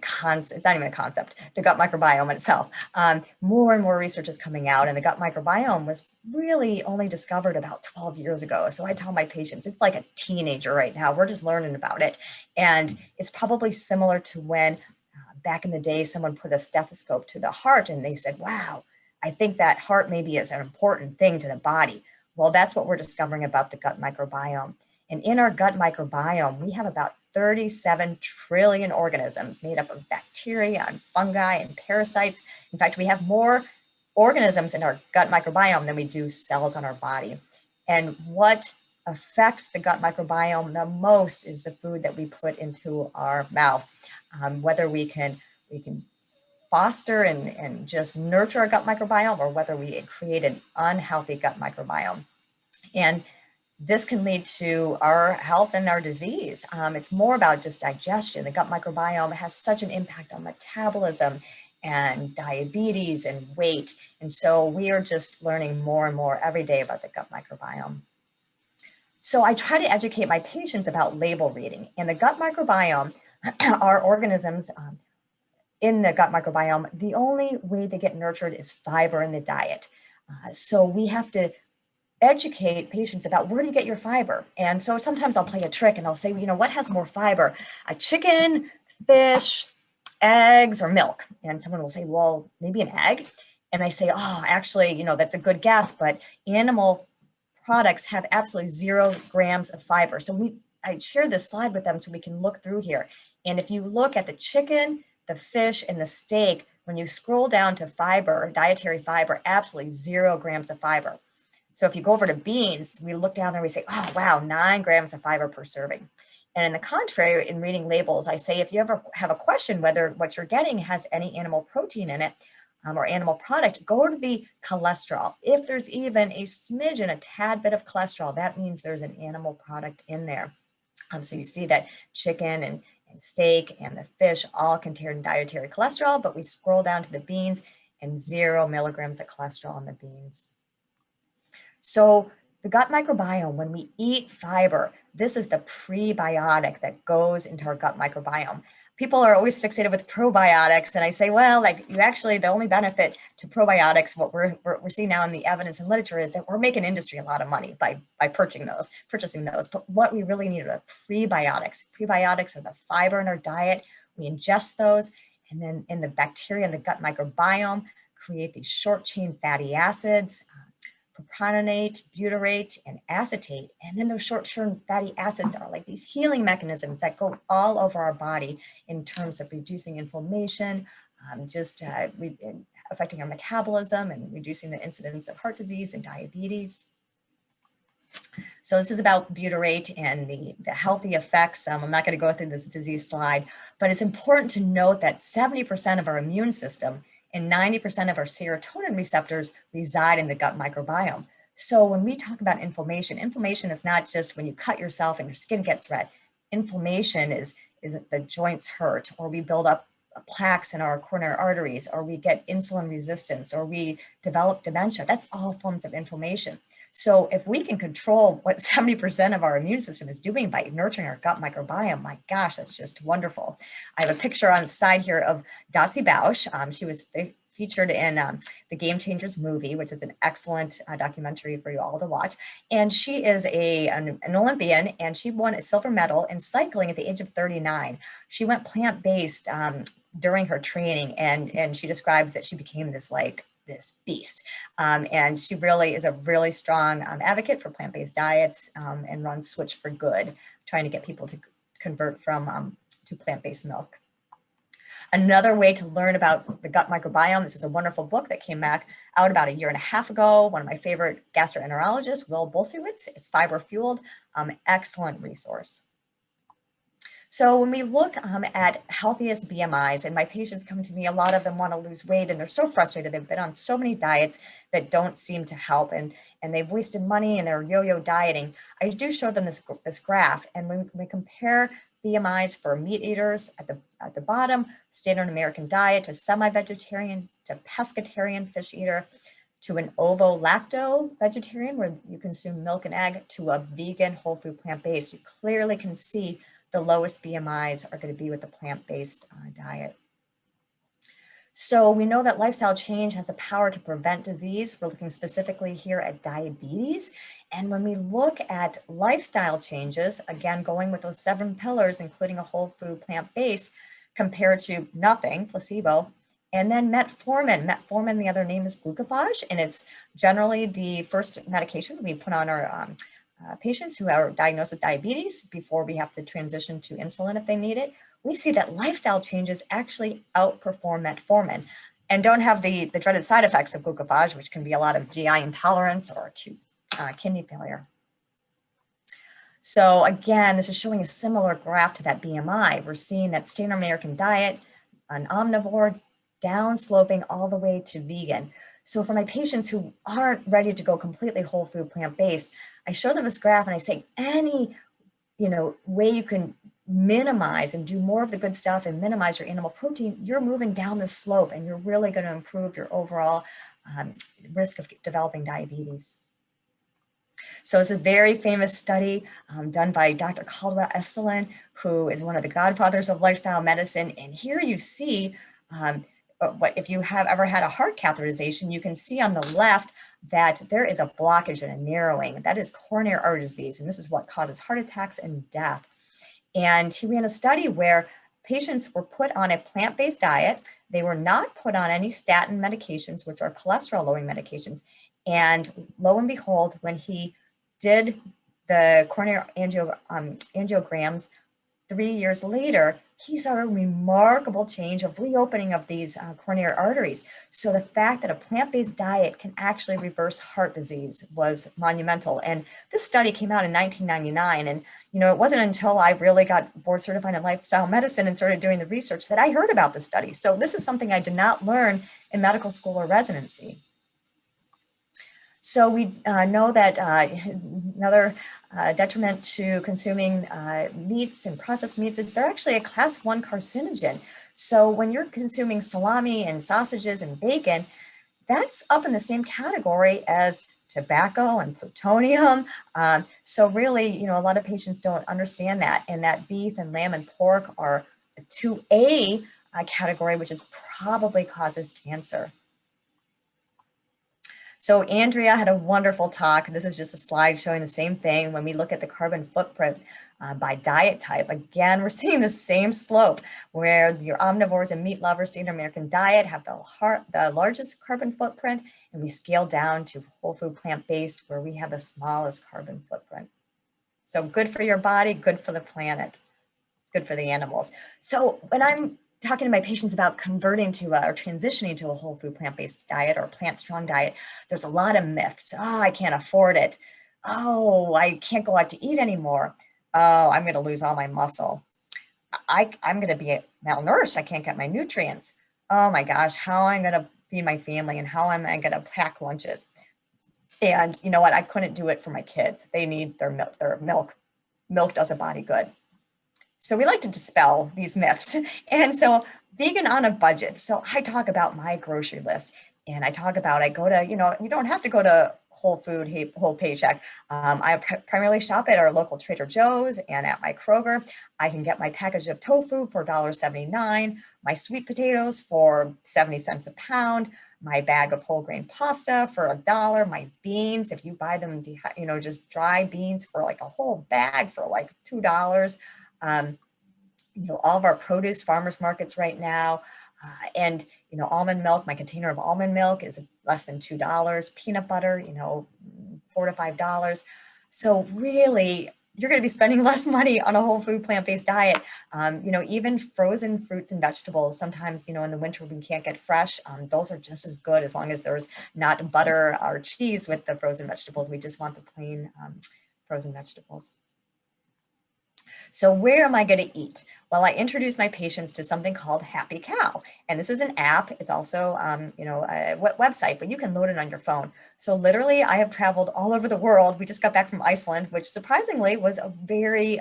concept. It's not even a concept, the gut microbiome itself. More and more research is coming out, and the gut microbiome was really only discovered about 12 years ago. So I tell my patients, it's like a teenager right now. We're just learning about it. And it's probably similar to when back in the day, someone put a stethoscope to the heart and they said, wow, I think that heart maybe is an important thing to the body. Well, that's what we're discovering about the gut microbiome. And in our gut microbiome, we have about 37 trillion organisms made up of bacteria and fungi and parasites. In fact, we have more organisms in our gut microbiome than we do cells on our body. And what affects the gut microbiome the most is the food that we put into our mouth. Whether we can foster and just nurture our gut microbiome, or whether we create an unhealthy gut microbiome. And this can lead to our health and our disease. It's more about just digestion. The gut microbiome has such an impact on metabolism and diabetes and weight. And so we are just learning more and more every day about the gut microbiome. So I try to educate my patients about label reading. And the gut microbiome are organisms in the gut microbiome. The only way they get nurtured is fiber in the diet. So we have to educate patients about where do you get your fiber. And so sometimes I'll play a trick and I'll say, you know, what has more fiber? A chicken, fish, eggs, or milk? And someone will say, well, maybe an egg. And I say, oh, actually, you know, that's a good guess, but animal products have absolutely 0 grams of fiber. So I share this slide with them so we can look through here. And if you look at the chicken, the fish, and the steak, when you scroll down to fiber, dietary fiber, absolutely 0 grams of fiber. So if you go over to beans, we look down there, we say, oh, wow, 9 grams of fiber per serving. And in the contrary, in reading labels, I say, if you ever have a question whether what you're getting has any animal protein in it or animal product, go to the cholesterol. If there's even a smidgen, a tad bit of cholesterol, that means there's an animal product in there. So you see that chicken and steak and the fish all contain dietary cholesterol, but we scroll down to the beans and 0 milligrams of cholesterol in the beans. So the gut microbiome, when we eat fiber, this is the prebiotic that goes into our gut microbiome. People are always fixated with probiotics, and I say, well, like you actually, the only benefit to probiotics, what we're seeing now in the evidence and literature is that we're making industry a lot of money by purchasing those. But what we really need are prebiotics. Prebiotics are the fiber in our diet. We ingest those, and then in the bacteria in the gut microbiome create these short chain fatty acids, propionate, butyrate, and acetate. And then those short-chain fatty acids are like these healing mechanisms that go all over our body in terms of reducing inflammation, affecting our metabolism and reducing the incidence of heart disease and diabetes. So this is about butyrate and the healthy effects. I'm not going to go through this busy slide, but it's important to note that 70% of our immune system and 90% of our serotonin receptors reside in the gut microbiome. So when we talk about inflammation, inflammation is not just when you cut yourself and your skin gets red. Inflammation is the joints hurt, or we build up plaques in our coronary arteries, or we get insulin resistance, or we develop dementia. That's all forms of inflammation. So if we can control what 70% of our immune system is doing by nurturing our gut microbiome, my gosh, that's just wonderful. I have a picture on the side here of Dotsie Bausch. She was featured in the Game Changers movie, which is an excellent documentary for you all to watch. And she is an Olympian, and she won a silver medal in cycling at the age of 39. She went plant-based during her training, and she describes that she became this beast. And she really is a really strong advocate for plant-based diets and runs Switch for Good, trying to get people to convert from to plant-based milk. Another way to learn about the gut microbiome, this is a wonderful book that came out about 1.5 years ago. One of my favorite gastroenterologists, Will Bulsiewicz. It's fiber fueled, excellent resource. So when we look at healthiest BMIs, and my patients come to me, a lot of them want to lose weight and they're so frustrated. They've been on so many diets that don't seem to help, and they've wasted money and they're yo-yo dieting. I do show them this graph, and when we compare BMIs for meat eaters at the bottom, standard American diet, to semi-vegetarian, to pescatarian fish eater, to an ovo-lacto vegetarian where you consume milk and egg, to a vegan whole food plant-based, you clearly can see the lowest BMIs are going to be with the plant-based diet. So we know that lifestyle change has the power to prevent disease. We're looking specifically here at diabetes. And when we look at lifestyle changes, again, going with those 7 pillars, including a whole food plant-based, compared to nothing, placebo, and then metformin. Metformin, the other name is glucophage, and it's generally the first medication we put on our patients who are diagnosed with diabetes before we have to transition to insulin if they need it. We see that lifestyle changes actually outperform metformin and don't have the dreaded side effects of glucophage, which can be a lot of GI intolerance or acute kidney failure. So again, this is showing a similar graph to that BMI. We're seeing that standard American diet, an omnivore, down sloping all the way to vegan. So for my patients who aren't ready to go completely whole food plant-based, I show them this graph and I say, any way you can minimize and do more of the good stuff and minimize your animal protein, you're moving down the slope and you're really going to improve your overall risk of developing diabetes. So it's a very famous study done by Dr. Caldwell Esselstyn, who is one of the godfathers of lifestyle medicine. And here you see if you have ever had a heart catheterization, you can see on the left that there is a blockage and a narrowing. That is coronary artery disease, and this is what causes heart attacks and death. And he ran a study where patients were put on a plant-based diet. They were not put on any statin medications, which are cholesterol-lowering medications. And lo and behold, when he did the coronary angiograms 3 years later, he saw a remarkable change of reopening of these coronary arteries. So the fact that a plant-based diet can actually reverse heart disease was monumental. And this study came out in 1999. And, it wasn't until I really got board certified in lifestyle medicine and started doing the research that I heard about the study. So this is something I did not learn in medical school or residency. So we know that another detriment to consuming meats and processed meats is they're actually a class 1 carcinogen. So when you're consuming salami and sausages and bacon, that's up in the same category as tobacco and plutonium. So really, a lot of patients don't understand that, and that beef and lamb and pork are a 2A category, which is probably causes cancer. So Andrea had a wonderful talk. This is just a slide showing the same thing. When we look at the carbon footprint by diet type, again, we're seeing the same slope where your omnivores and meat lovers, standard American diet, have the largest carbon footprint, and we scale down to whole food plant-based where we have the smallest carbon footprint. So good for your body, good for the planet, good for the animals. So when I'm talking to my patients about converting to or transitioning to a whole food plant-based diet or plant strong diet, there's a lot of myths. Oh, I can't afford it. Oh, I can't go out to eat anymore. Oh, I'm going to lose all my muscle. I'm going to be malnourished. I can't get my nutrients. Oh my gosh, how am I going to feed my family and how am I going to pack lunches? And you know what? I couldn't do it for my kids. They need their milk. Milk does a body good. So we like to dispel these myths. And so vegan on a budget. So I talk about my grocery list, and I talk about, I go to, you don't have to go to Whole Food, Whole Paycheck. I primarily shop at our local Trader Joe's and at my Kroger. I can get my package of tofu for $1.79, my sweet potatoes for 70 cents a pound, my bag of whole grain pasta for $1, my beans, if you buy them, just dry beans for like a whole bag for like $2. All of our produce farmers markets right now, and almond milk, my container of almond milk is less than $2. Peanut butter, $4 to $5. So really, you're going to be spending less money on a whole food plant-based diet. Even frozen fruits and vegetables, sometimes, in the winter we can't get fresh. Those are just as good as long as there's not butter or cheese with the frozen vegetables. We just want the plain frozen vegetables. So where am I going to eat? Well, I introduce my patients to something called Happy Cow. And this is an app. It's also, a website, but you can load it on your phone. So literally, I have traveled all over the world. We just got back from Iceland, which surprisingly was a very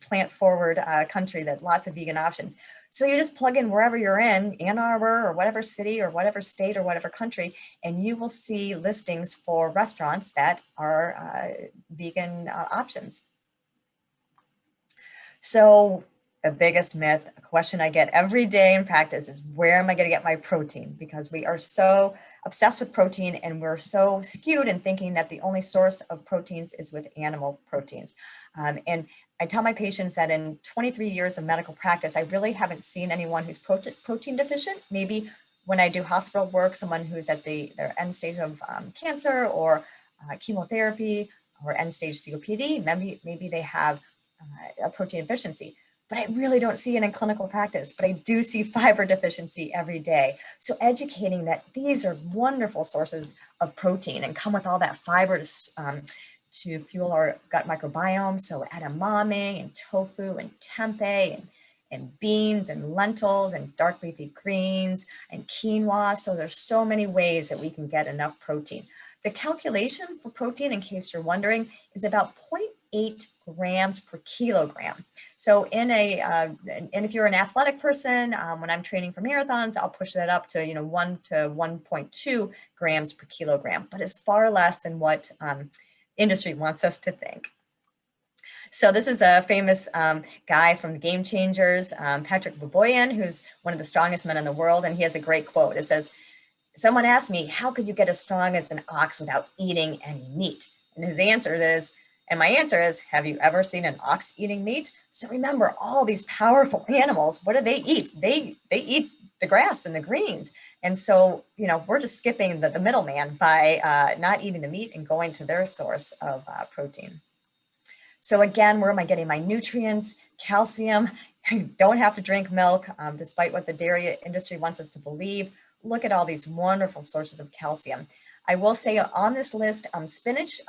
plant-forward country that lots of vegan options. So you just plug in wherever you're in, Ann Arbor or whatever city or whatever state or whatever country, and you will see listings for restaurants that are vegan options. So the biggest myth, a question I get every day in practice is, where am I going to get my protein? Because we are so obsessed with protein and we're so skewed in thinking that the only source of proteins is with animal proteins. And I tell my patients that in 23 years of medical practice, I really haven't seen anyone who's protein deficient. Maybe when I do hospital work, someone who's at their end stage of cancer or chemotherapy or end stage COPD, maybe they have a protein deficiency, but I really don't see it in clinical practice, but I do see fiber deficiency every day. So educating that these are wonderful sources of protein and come with all that fiber to fuel our gut microbiome. So edamame and tofu and tempeh and beans and lentils and dark leafy greens and quinoa. So there's so many ways that we can get enough protein. The calculation for protein, in case you're wondering, is about 0.8 grams per kilogram. So and if you're an athletic person, when I'm training for marathons, I'll push that up to 1 to 1.2 grams per kilogram, but it's far less than what industry wants us to think. So this is a famous guy from the Game Changers, Patrick Boboyan, who's one of the strongest men in the world, and he has a great quote. It says, "Someone asked me, how could you get as strong as an ox without eating any meat?" And my answer is, have you ever seen an ox eating meat? So remember, all these powerful animals, what do they eat? They eat the grass and the greens. And so, we're just skipping the middleman by not eating the meat and going to their source of protein. So again, where am I getting my nutrients? Calcium. You don't have to drink milk, despite what the dairy industry wants us to believe. Look at all these wonderful sources of calcium. I will say on this list, spinach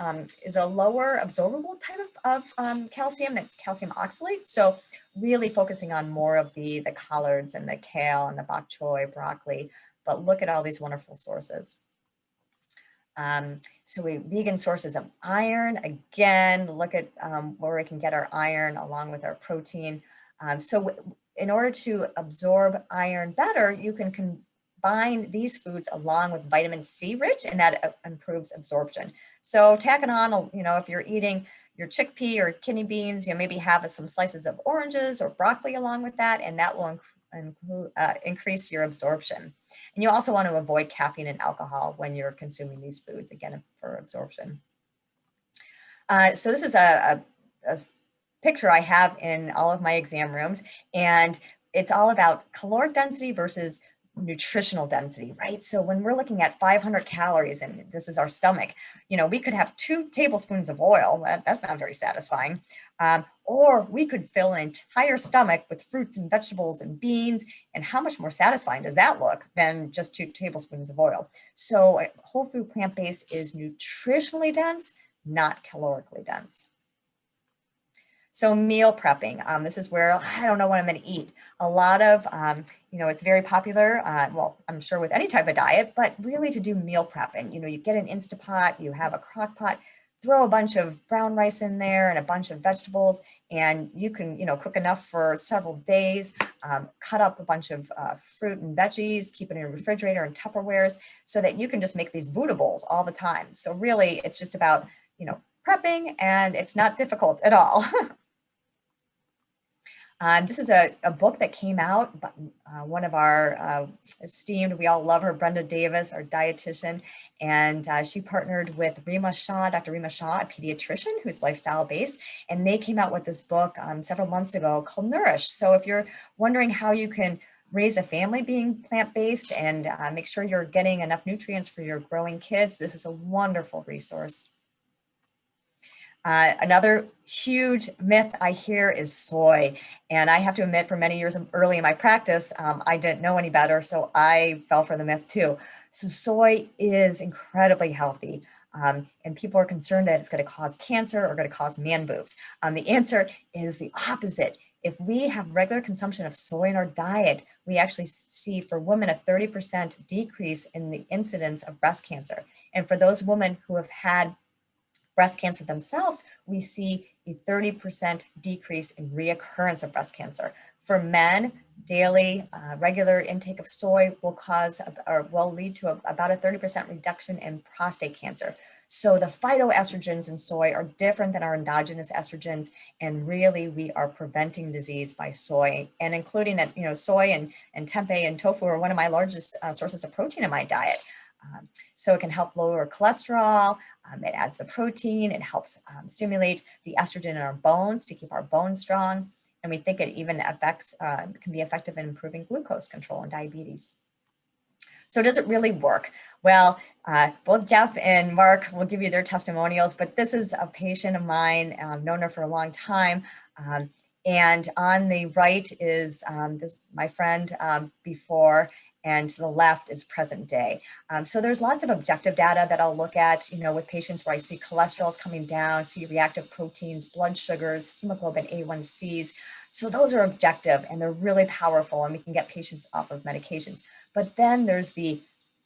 is a lower absorbable type of calcium. That's calcium oxalate. So really focusing on more of the collards and the kale and the bok choy, broccoli, but look at all these wonderful sources. Vegan sources of iron, again, look at where we can get our iron along with our protein. So in order to absorb iron better, you can combine these foods along with vitamin C rich, and that improves absorption. So tacking on, if you're eating your chickpea or kidney beans, maybe have some slices of oranges or broccoli along with that, and that will increase your absorption. And you also want to avoid caffeine and alcohol when you're consuming these foods, again, for absorption. So this is a picture I have in all of my exam rooms, and it's all about caloric density versus nutritional density, right? So when we're looking at 500 calories, and this is our stomach, we could have 2 tablespoons of oil. That's not very satisfying. Or we could fill an entire stomach with fruits and vegetables and beans. And how much more satisfying does that look than just 2 tablespoons of oil? So whole food plant-based is nutritionally dense, not calorically dense. So meal prepping, this is where I don't know what I'm going to eat. A lot of, it's very popular, well, I'm sure with any type of diet, but really to do meal prepping. You get an Instapot, you have a crock pot, throw a bunch of brown rice in there and a bunch of vegetables, and you can, cook enough for several days, cut up a bunch of fruit and veggies, keep it in a refrigerator and Tupperwares so that you can just make these Buddha bowls all the time. So really, it's just about, prepping, and it's not difficult at all. This is a book that came out, but one of our esteemed, we all love her, Brenda Davis, our dietitian, and she partnered with Dr. Rima Shah, a pediatrician who's lifestyle-based, and they came out with this book several months ago called Nourish. So if you're wondering how you can raise a family being plant-based and make sure you're getting enough nutrients for your growing kids, this is a wonderful resource. Another huge myth I hear is soy. And I have to admit, for many years early in my practice, I didn't know any better, so I fell for the myth too. So soy is incredibly healthy. And people are concerned that it's going to cause cancer or going to cause man boobs. The answer is the opposite. If we have regular consumption of soy in our diet, we actually see for women a 30% decrease in the incidence of breast cancer. And for those women who have had breast cancer themselves, we see a 30% decrease in reoccurrence of breast cancer. For men, daily regular intake of soy will lead to about a 30% reduction in prostate cancer. So the phytoestrogens in soy are different than our endogenous estrogens, and really we are preventing disease by soy, and including that, soy and tempeh and tofu are one of my largest sources of protein in my diet. So it can help lower cholesterol, it adds the protein, it helps stimulate the estrogen in our bones to keep our bones strong. And we think it even can be effective in improving glucose control and diabetes. So does it really work? Well, both Jeff and Mark will give you their testimonials, but this is a patient of mine, known her for a long time. And on the right is my friend before, and to the left is present day. So there's lots of objective data that I'll look at, with patients where I see cholesterols coming down, see reactive proteins, blood sugars, hemoglobin A1Cs. So those are objective and they're really powerful, and we can get patients off of medications. But then there's the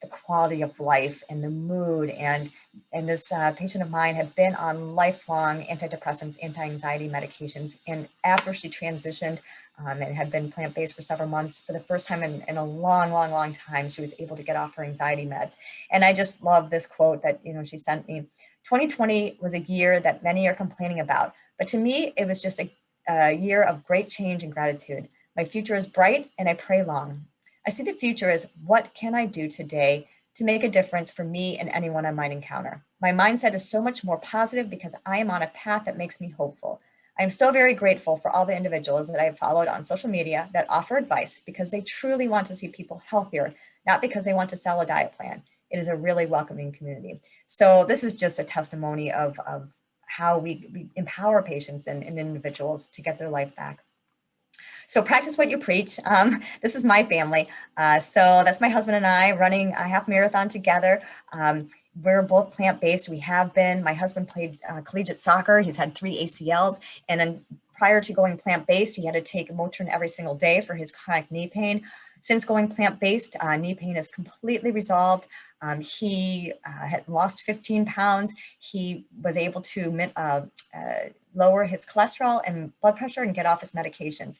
quality of life and the mood. And this patient of mine had been on lifelong antidepressants, anti-anxiety medications. And after she transitioned and had been plant-based for several months, for the first time in a long time, she was able to get off her anxiety meds. And I just love this quote that, she sent me. 2020 was a year that many are complaining about, but to me, it was just a year of great change and gratitude. My future is bright and I pray long. I see the future as, what can I do today to make a difference for me and anyone I might encounter? My mindset is so much more positive because I am on a path that makes me hopeful. I am so very grateful for all the individuals that I have followed on social media that offer advice because they truly want to see people healthier, not because they want to sell a diet plan. It is a really welcoming community. So this is just a testimony of how we empower patients and individuals to get their life back. So practice what you preach. This is my family. So that's my husband and I running a half marathon together. We're both plant-based. We have been. My husband played collegiate soccer. He's had 3 ACLs. And then prior to going plant-based, he had to take Motrin every single day for his chronic knee pain. Since going plant-based, knee pain is completely resolved. He had lost 15 pounds. He was able to lower his cholesterol and blood pressure and get off his medications.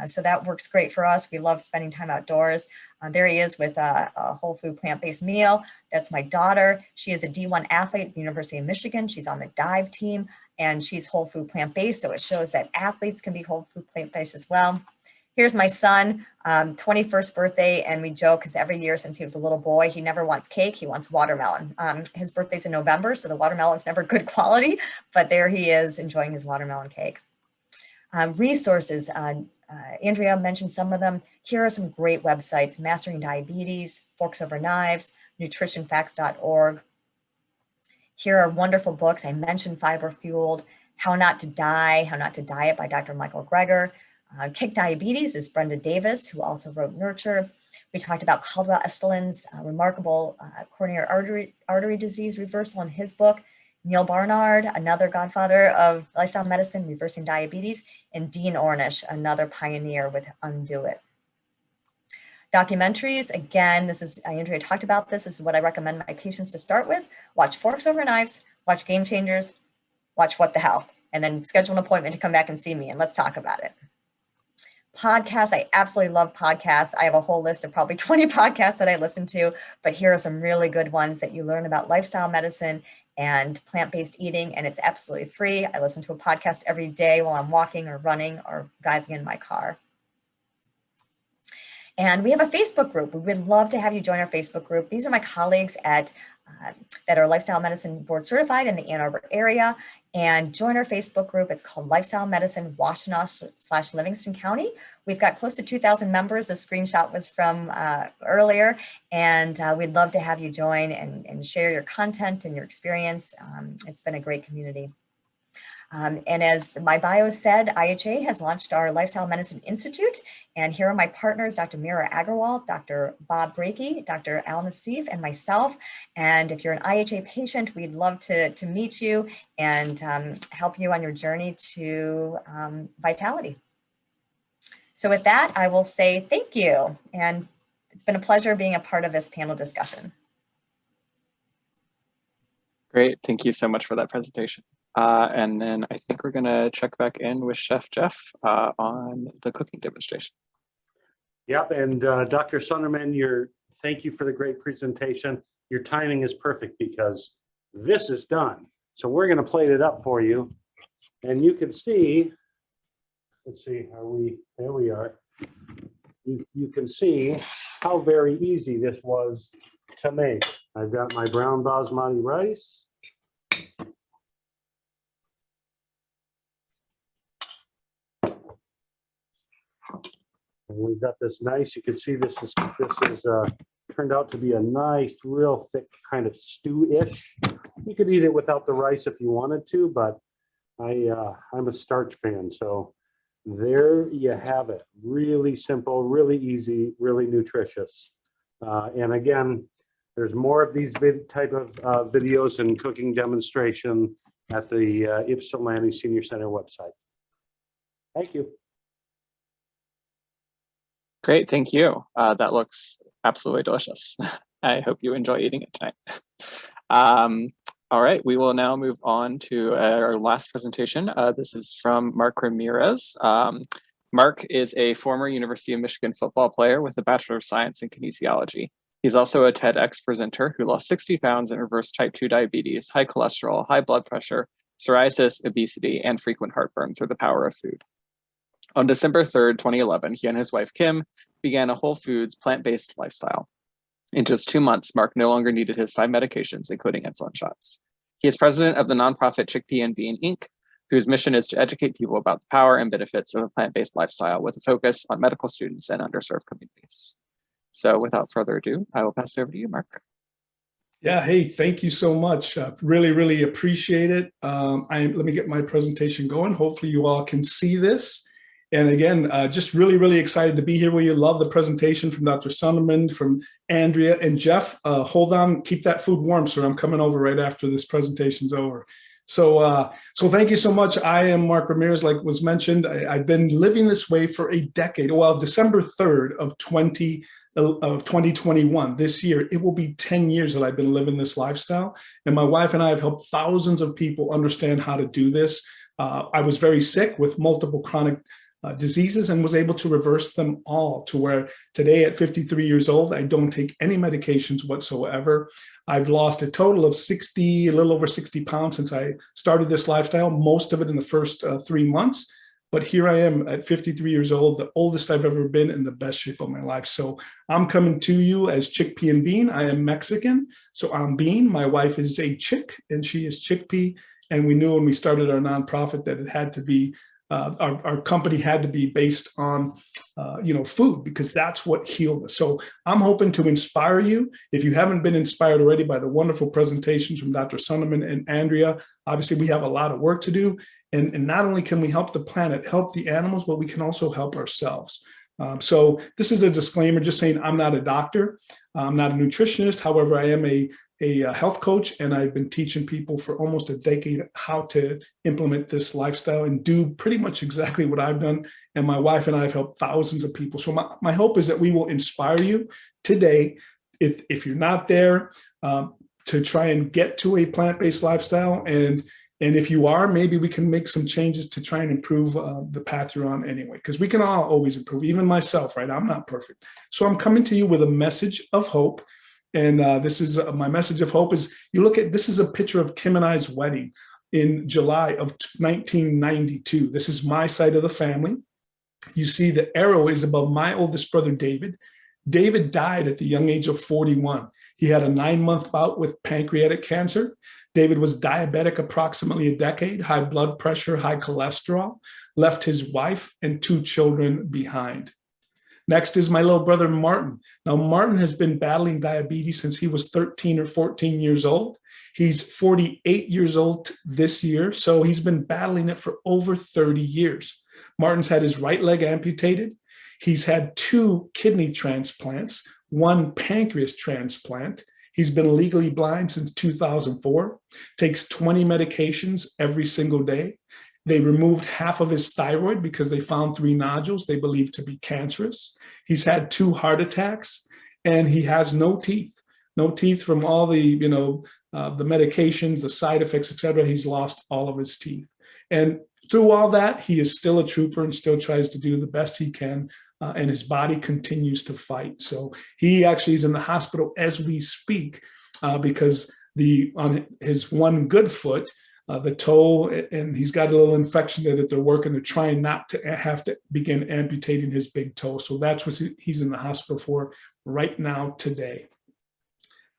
So that works great for us. We love spending time outdoors. There he is with a whole food plant-based meal. That's my daughter. She is a D1 athlete at the University of Michigan. She's on the dive team and she's whole food plant-based. So it shows that athletes can be whole food plant-based as well. Here's my son, 21st birthday, and we joke because every year since he was a little boy, he never wants cake, he wants watermelon. His birthday's in November, so the watermelon's never good quality, but there he is enjoying his watermelon cake. Resources, Andrea mentioned some of them. Here are some great websites: Mastering Diabetes, Forks Over Knives, nutritionfacts.org. Here are wonderful books. I mentioned Fiber Fueled, How Not to Die, How Not to Diet by Dr. Michael Greger. Kick Diabetes is Brenda Davis, who also wrote Nurture. We talked about Caldwell-Esselin's remarkable coronary artery disease reversal in his book. Neil Barnard, another godfather of lifestyle medicine, reversing diabetes, and Dean Ornish, another pioneer with Undo It. Documentaries, again, this is, Andrea talked about this is what I recommend my patients to start with. Watch Forks Over Knives, watch Game Changers, watch What the Hell, and then schedule an appointment to come back and see me and let's talk about it. Podcasts, I absolutely love podcasts. I have a whole list of probably 20 podcasts that I listen to, but here are some really good ones that you learn about lifestyle medicine and plant-based eating, and it's absolutely free. I listen to a podcast every day while I'm walking or running or driving in my car. And we have a Facebook group. We would love to have you join our Facebook group. These are my colleagues at that are Lifestyle Medicine Board certified in the Ann Arbor area, and join our Facebook group. It's called Lifestyle Medicine Washtenaw / Livingston County. We've got close to 2,000 members. The screenshot was from earlier, and we'd love to have you join and share your content and your experience. It's been a great community. And as my bio said, IHA has launched our Lifestyle Medicine Institute. And here are my partners, Dr. Mira Agarwal, Dr. Bob Brakey, Dr. Al Nassif, and myself. And if you're an IHA patient, we'd love to meet you and help you on your journey to vitality. So with that, I will say thank you. And it's been a pleasure being a part of this panel discussion. Great, thank you so much for that presentation. And then I think we're gonna check back in with Chef Jeff on the cooking demonstration. Yep, and Dr. Sunderman, thank you for the great presentation. Your timing is perfect because this is done. So we're gonna plate it up for you. And you can see, let's see, there we are. You can see how very easy this was to make. I've got my brown basmati rice. And we've got this nice, you can see this is turned out to be a nice, real thick kind of stew-ish. You could eat it without the rice if you wanted to, but I'm a starch fan, so there you have it. Really simple, really easy, really nutritious. And again, there's more of these type of videos and cooking demonstration at the Ypsilanti Senior Center website. Thank you. Great, thank you. That looks absolutely delicious. I hope you enjoy eating it tonight. All right, we will now move on to our last presentation. This is from Marc Ramirez. Marc is a former University of Michigan football player with a Bachelor of Science in Kinesiology. He's also a TEDx presenter who lost 60 pounds and reversed type 2 diabetes, high cholesterol, high blood pressure, psoriasis, obesity, and frequent heartburn through the power of food. On December 3rd, 2011, he and his wife, Kim, began a whole foods, plant-based lifestyle. In just 2 months, Marc no longer needed his 5 medications, including insulin shots. He is president of the nonprofit Chickpea Bean, Inc., whose mission is to educate people about the power and benefits of a plant-based lifestyle with a focus on medical students and underserved communities. So without further ado, I will pass it over to you, Marc. Yeah, hey, thank you so much. Really, really appreciate it. Let me get my presentation going. Hopefully you all can see this. And again, just really, really excited to be here with you. Love the presentation from Dr. Sunderman, from Andrea and Jeff. Hold on, keep that food warm, sir. I'm coming over right after this presentation's over. So thank you so much. I am Marc Ramirez, like was mentioned. I've been living this way for a decade. Well, December 3rd of 2021, this year, it will be 10 years that I've been living this lifestyle. And my wife and I have helped thousands of people understand how to do this. I was very sick with multiple chronic diseases and was able to reverse them all to where today at 53 years old, I don't take any medications whatsoever. I've lost a total of a little over 60 pounds since I started this lifestyle, most of it in the first 3 months. But here I am at 53 years old, the oldest I've ever been in the best shape of my life. So I'm coming to you as Chickpea Bean. I am Mexican, so I'm Bean. My wife is a chick and she is Chickpea. And we knew when we started our nonprofit that it had to be our company had to be based on, food, because that's what healed us. So I'm hoping to inspire you. If you haven't been inspired already by the wonderful presentations from Dr. Sunderman and Andrea, obviously we have a lot of work to do. And not only can we help the planet, help the animals, but we can also help ourselves. So this is a disclaimer, just saying I'm not a doctor. I'm not a nutritionist. However, I am a health coach, and I've been teaching people for almost a decade how to implement this lifestyle and do pretty much exactly what I've done. And my wife and I have helped thousands of people. So my hope is that we will inspire you today, if you're not there, to try and get to a plant-based lifestyle. And if you are, maybe we can make some changes to try and improve the path you're on anyway, because we can all always improve, even myself, right? I'm not perfect. So I'm coming to you with a message of hope. And this is my message of hope is, you look at, this is a picture of Kim and I's wedding in July of 1992. This is my side of the family. You see the arrow is above my oldest brother, David. David died at the young age of 41. He had a 9-month bout with pancreatic cancer. David was diabetic approximately a decade, high blood pressure, high cholesterol, left his wife and 2 children behind. Next is my little brother, Martin. Now, Martin has been battling diabetes since he was 13 or 14 years old. He's 48 years old this year, so he's been battling it for over 30 years. Martin's had his right leg amputated. He's had 2 kidney transplants, 1 pancreas transplant. He's been legally blind since 2004, takes 20 medications every single day. They removed half of his thyroid because they found 3 nodules they believe to be cancerous. He's had 2 heart attacks, and he has no teeth. No teeth from all the, the medications, the side effects, etc. He's lost all of his teeth. And through all that, he is still a trooper and still tries to do the best he can. And his body continues to fight. So he actually is in the hospital as we speak because on his one good foot, the toe, and he's got a little infection there that they're working. They're trying not to have to begin amputating his big toe. So that's what he's in the hospital for right now today.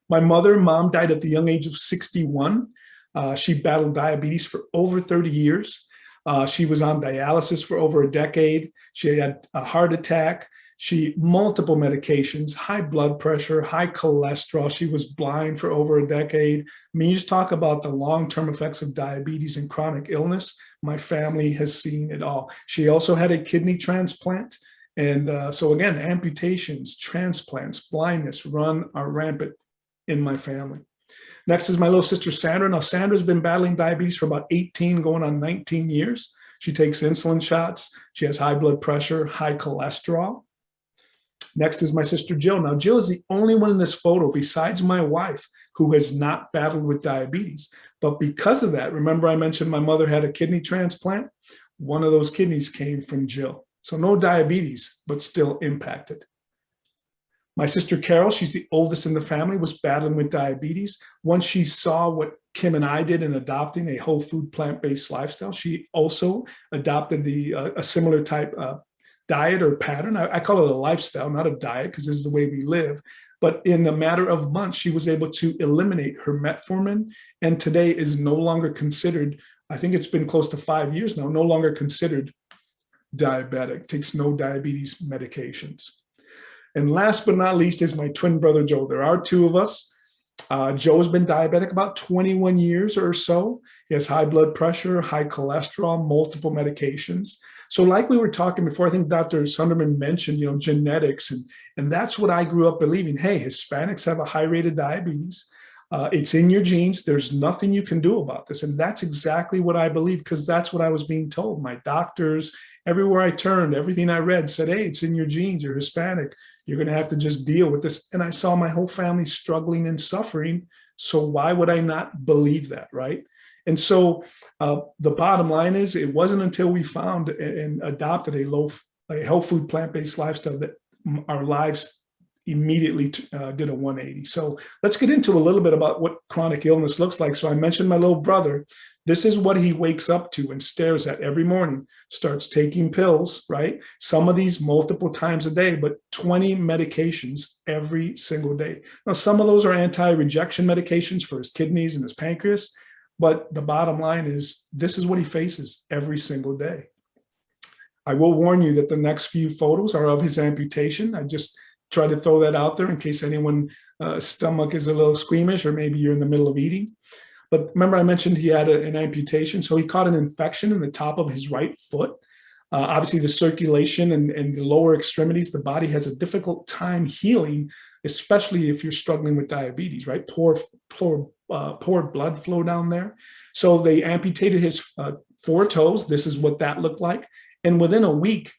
My mom died at the young age of 61. She battled diabetes for over 30 years. She was on dialysis for over a decade. She had a heart attack. Multiple medications, high blood pressure, high cholesterol. She was blind for over a decade. I mean, you just talk about the long-term effects of diabetes and chronic illness. My family has seen it all. She also had a kidney transplant. And so again, amputations, transplants, blindness are rampant in my family. Next is my little sister, Sandra. Now, Sandra's been battling diabetes for about 18, going on 19 years. She takes insulin shots. She has high blood pressure, high cholesterol. Next is my sister, Jill. Now, Jill is the only one in this photo besides my wife who has not battled with diabetes. But because of that, remember I mentioned my mother had a kidney transplant? One of those kidneys came from Jill. So no diabetes, but still impacted. My sister Carol, she's the oldest in the family, was battling with diabetes. Once she saw what Kim and I did in adopting a whole food plant-based lifestyle, she also adopted a similar type diet or pattern. I call it a lifestyle, not a diet, because this is the way we live. But in a matter of months, she was able to eliminate her metformin, and today is no longer considered, I think it's been close to 5 years now, no longer considered diabetic, takes no diabetes medications. And last but not least is my twin brother, Joe. There are 2 of us. Joe's been diabetic about 21 years or so. He has high blood pressure, high cholesterol, multiple medications. So like we were talking before, I think Dr. Sunderman mentioned, genetics. And that's what I grew up believing. Hey, Hispanics have a high rate of diabetes. It's in your genes. There's nothing you can do about this. And that's exactly what I believe, because that's what I was being told. My doctors, everywhere I turned, everything I read said, hey, it's in your genes. You're Hispanic. You're going to have to just deal with this. And I saw my whole family struggling and suffering. So why would I not believe that, right? And so the bottom line is, it wasn't until we found and adopted a whole food plant-based lifestyle that our lives immediately did a 180. So let's get into a little bit about what chronic illness looks like. So I mentioned my little brother. This is what he wakes up to and stares at every morning, starts taking pills, right? Some of these multiple times a day, but 20 medications every single day. Now, some of those are anti-rejection medications for his kidneys and his pancreas, but the bottom line is, this is what he faces every single day. I will warn you that the next few photos are of his amputation. I just try to throw that out there in case anyone's stomach is a little squeamish, or maybe you're in the middle of eating. But remember, I mentioned he had an amputation. So he caught an infection in the top of his right foot. Obviously, the circulation and the lower extremities, the body has a difficult time healing, especially if you're struggling with diabetes, right? Poor blood flow down there. So they amputated his 4 toes. This is what that looked like. And within a week,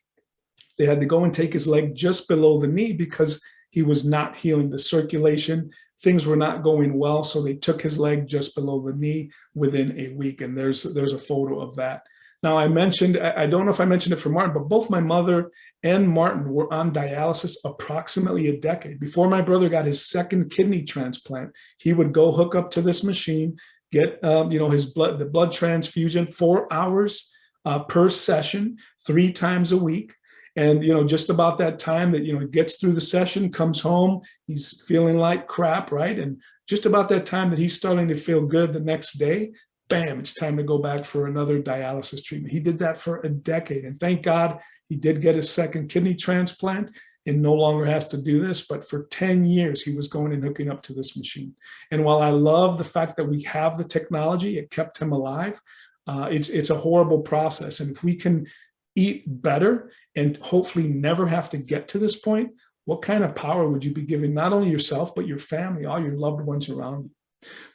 they had to go and take his leg just below the knee because he was not healing the circulation. Things were not going well. So they took his leg just below the knee within a week. And there's a photo of that. Now, I don't know if I mentioned it for Martin, but both my mother and Martin were on dialysis approximately a decade. Before my brother got his second kidney transplant, he would go hook up to this machine, get the blood transfusion, 4 hours per session, 3 times a week. And, just about that time that, gets through the session, comes home, he's feeling like crap, right? And just about that time that he's starting to feel good the next day, bam, it's time to go back for another dialysis treatment. He did that for a decade. And thank God he did get his second kidney transplant. and no longer has to do this, but for 10 years, he was going and hooking up to this machine. And while I love the fact that we have the technology, it kept him alive, it's a horrible process. And if we can eat better and hopefully never have to get to this point, what kind of power would you be giving not only yourself, but your family, all your loved ones around you?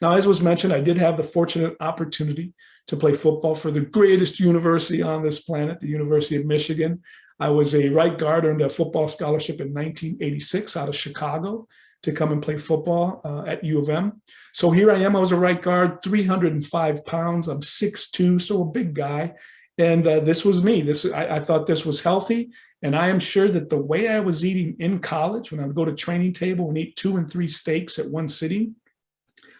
Now, as was mentioned, I did have the fortunate opportunity to play football for the greatest university on this planet, the University of Michigan. I was a right guard, earned a football scholarship in 1986 out of Chicago to come and play football at U of M. So here I am, I was a right guard, 305 pounds, I'm 6'2", so a big guy. And this was me. I thought this was healthy. And I am sure that the way I was eating in college, when I would go to training table and eat 2 and 3 steaks at one sitting,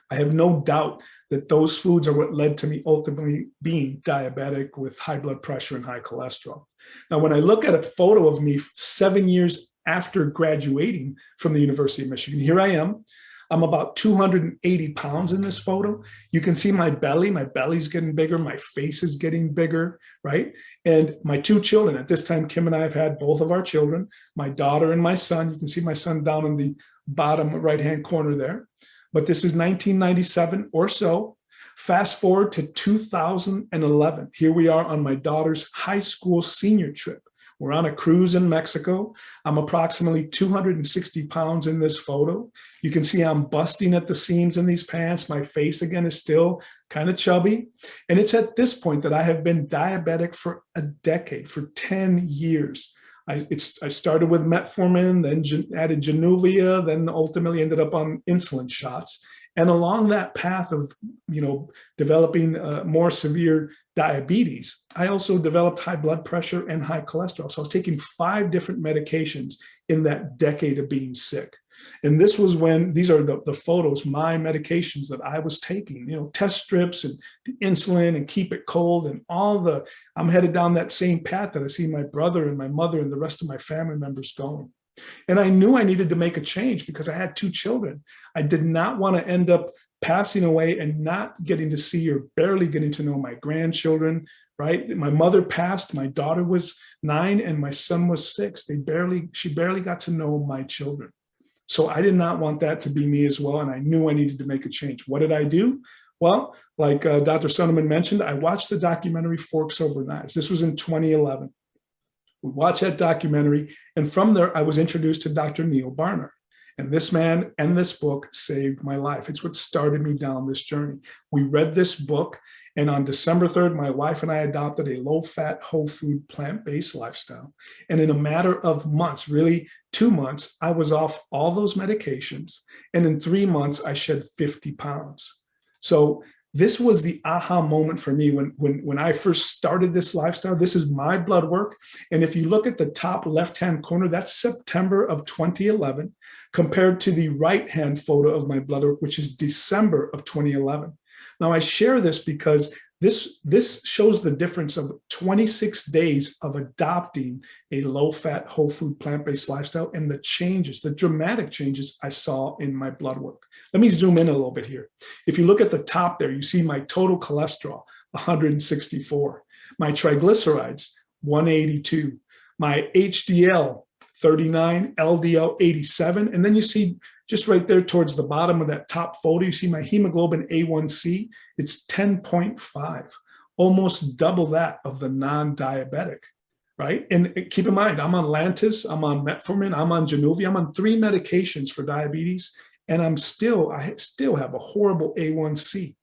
I have no doubt that those foods are what led to me ultimately being diabetic with high blood pressure and high cholesterol. Now, when I look at a photo of me 7 years after graduating from the University of Michigan, here I am. I'm about 280 pounds in this photo. You can see my belly. My belly's getting bigger. My face is getting bigger, right? And my 2 children, at this time, Kim and I have had both of our children, my daughter and my son. You can see my son down in the bottom right-hand corner there. But this is 1997 or so. Fast forward to 2011. Here we are on my daughter's high school senior trip. We're on a cruise in Mexico. I'm approximately 260 pounds in this photo. You can see I'm busting at the seams in these pants. My face, again, is still kind of chubby. And it's at this point that I have been diabetic for a decade, for 10 years. I started with metformin, then added Januvia, then ultimately ended up on insulin shots. And along that path of, developing more severe diabetes, I also developed high blood pressure and high cholesterol. So I was taking 5 different medications in that decade of being sick. And this was when, these are the photos, my medications that I was taking, test strips and the insulin and keep it cold and I'm headed down that same path that I see my brother and my mother and the rest of my family members going. And I knew I needed to make a change because I had 2 children. I did not want to end up passing away and not getting to see or barely getting to know my grandchildren, right? My mother passed, my daughter was 9 and my son was 6. She barely got to know my children. So I did not want that to be me as well. And I knew I needed to make a change. What did I do? Well, like Dr. Sunderman mentioned, I watched the documentary Forks Over Knives. This was in 2011. We watched that documentary. And from there, I was introduced to Dr. Neil Barnard. And this man and this book saved my life. It's what started me down this journey. We read this book, and on December 3rd, my wife and I adopted a low-fat, whole food, plant-based lifestyle. And in a matter of months, really 2 months, I was off all those medications. And in 3 months, I shed 50 pounds. So this was the aha moment for me when I first started this lifestyle. This is my blood work. And if you look at the top left-hand corner, that's September of 2011, compared to the right-hand photo of my blood work, which is December of 2011. Now, I share this because this shows the difference of 26 days of adopting a low-fat, whole food, plant-based lifestyle and the changes, the dramatic changes I saw in my blood work. Let me zoom in a little bit here. If you look at the top there, you see my total cholesterol, 164, my triglycerides, 182, my HDL, 39, LDL, 87, and then you see just right there towards the bottom of that top photo, you see my hemoglobin A1C, it's 10.5, almost double that of the non-diabetic, right? And keep in mind, I'm on Lantus, I'm on metformin, I'm on Januvia, I'm on 3 medications for diabetes, and I still have a horrible A1C.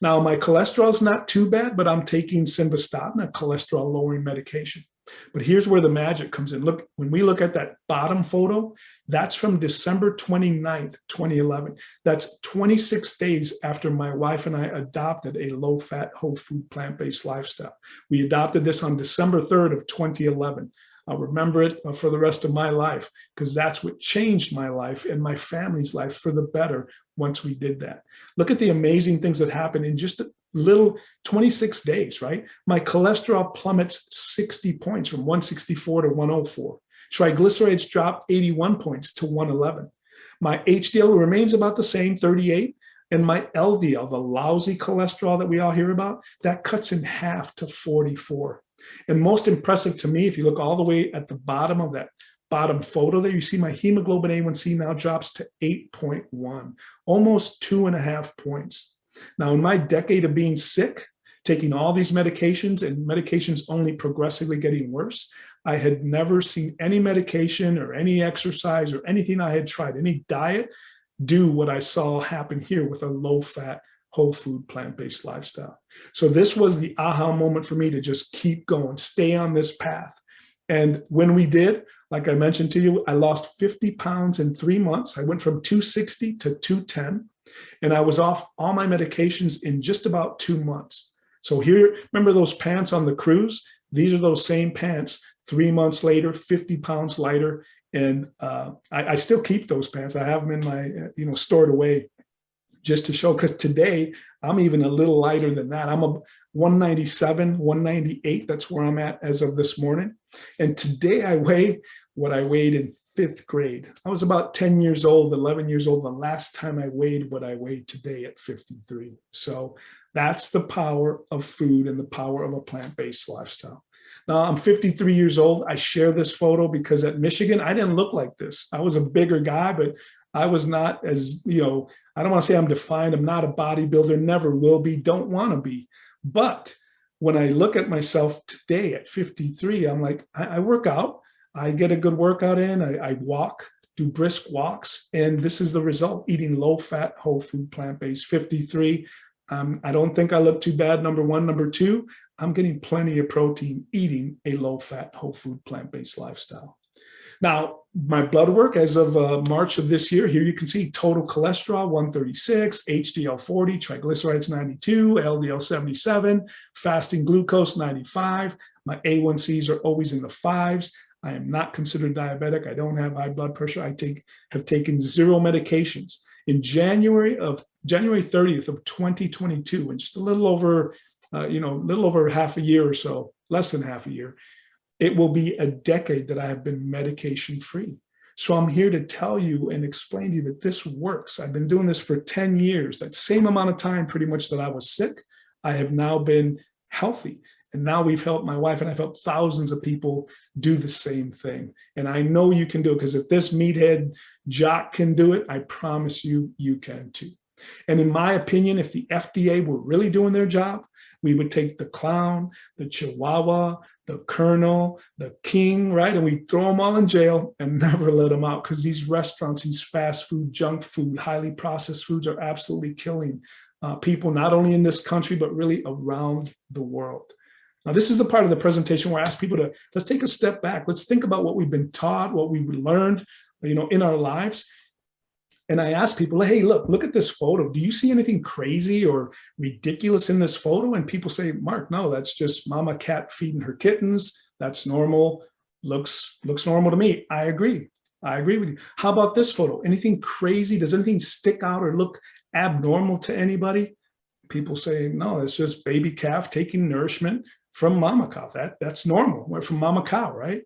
Now, my cholesterol is not too bad, but I'm taking simvastatin, a cholesterol-lowering medication. But here's where the magic comes in. Look, when we look at that bottom photo, that's from December 29th, 2011. That's 26 days after my wife and I adopted a low-fat, whole food, plant-based lifestyle. We adopted this on December 3rd of 2011. I'll remember it for the rest of my life because that's what changed my life and my family's life for the better once we did that. Look at the amazing things that happened in just a little 26 days, right? My cholesterol plummets 60 points from 164 to 104. Triglycerides drop 81 points to 111. My HDL remains about the same, 38. And my LDL, the lousy cholesterol that we all hear about, that cuts in half to 44. And most impressive to me, if you look all the way at the bottom of that bottom photo there, you see my hemoglobin A1C now drops to 8.1, almost 2.5 points. Now, in my decade of being sick, taking all these medications and medications only progressively getting worse, I had never seen any medication or any exercise or anything I had tried, any diet, do what I saw happen here with a low-fat, whole food, plant-based lifestyle. So this was the aha moment for me to just keep going, stay on this path. And when we did, like I mentioned to you, I lost 50 pounds in 3 months. I went from 260 to 210, and I was off all my medications in just about 2 months. So here, remember those pants on the cruise? These are those same pants. 3 months later, 50 pounds lighter. And I still keep those pants. I have them in my, stored away just to show, because today I'm even a little lighter than that. I'm a 197, 198. That's where I'm at as of this morning. And today I weigh what I weighed in 5th grade. I was about 10 years old, 11 years old, the last time I weighed what I weighed today at 53. So that's the power of food and the power of a plant-based lifestyle. Now, I'm 53 years old. I share this photo because at Michigan, I didn't look like this. I was a bigger guy, but I was not as, I don't want to say I'm defined. I'm not a bodybuilder, never will be, don't want to be. But when I look at myself today at 53, I'm like, I work out. I get a good workout in. I walk, do brisk walks. And this is the result, eating low-fat, whole food, plant-based, 53. I don't think I look too bad, number one. Number two, I'm getting plenty of protein eating a low-fat, whole food, plant-based lifestyle. Now, my blood work as of March of this year, here you can see total cholesterol 136, HDL 40, triglycerides 92, LDL 77, fasting glucose 95. My A1Cs are always in the 5s. I am not considered diabetic. I don't have high blood pressure. I have taken 0 medications. In January 30th of 2022, and just a little over, half a year or so, less than half a year, it will be a decade that I have been medication free. So I'm here to tell you and explain to you that this works. I've been doing this for 10 years, that same amount of time pretty much that I was sick. I have now been healthy. And now we've helped, my wife and I've helped thousands of people do the same thing. And I know you can do it, because if this meathead jock can do it, I promise you, you can too. And in my opinion, if the FDA were really doing their job, we would take the clown, the chihuahua, the colonel, the king, right? And we throw them all in jail and never let them out, because these restaurants, these fast food, junk food, highly processed foods are absolutely killing people, not only in this country, but really around the world. Now, this is the part of the presentation where I ask people to, let's take a step back. Let's think about what we've been taught, what we've learned, in our lives. And I ask people, hey, look at this photo. Do you see anything crazy or ridiculous in this photo? And people say, Mark, no, that's just mama cat feeding her kittens. That's normal. Looks normal to me. I agree. I agree with you. How about this photo? Anything crazy? Does anything stick out or look abnormal to anybody? People say, no, it's just baby calf taking nourishment from mama cow. That's normal. From mama cow, right?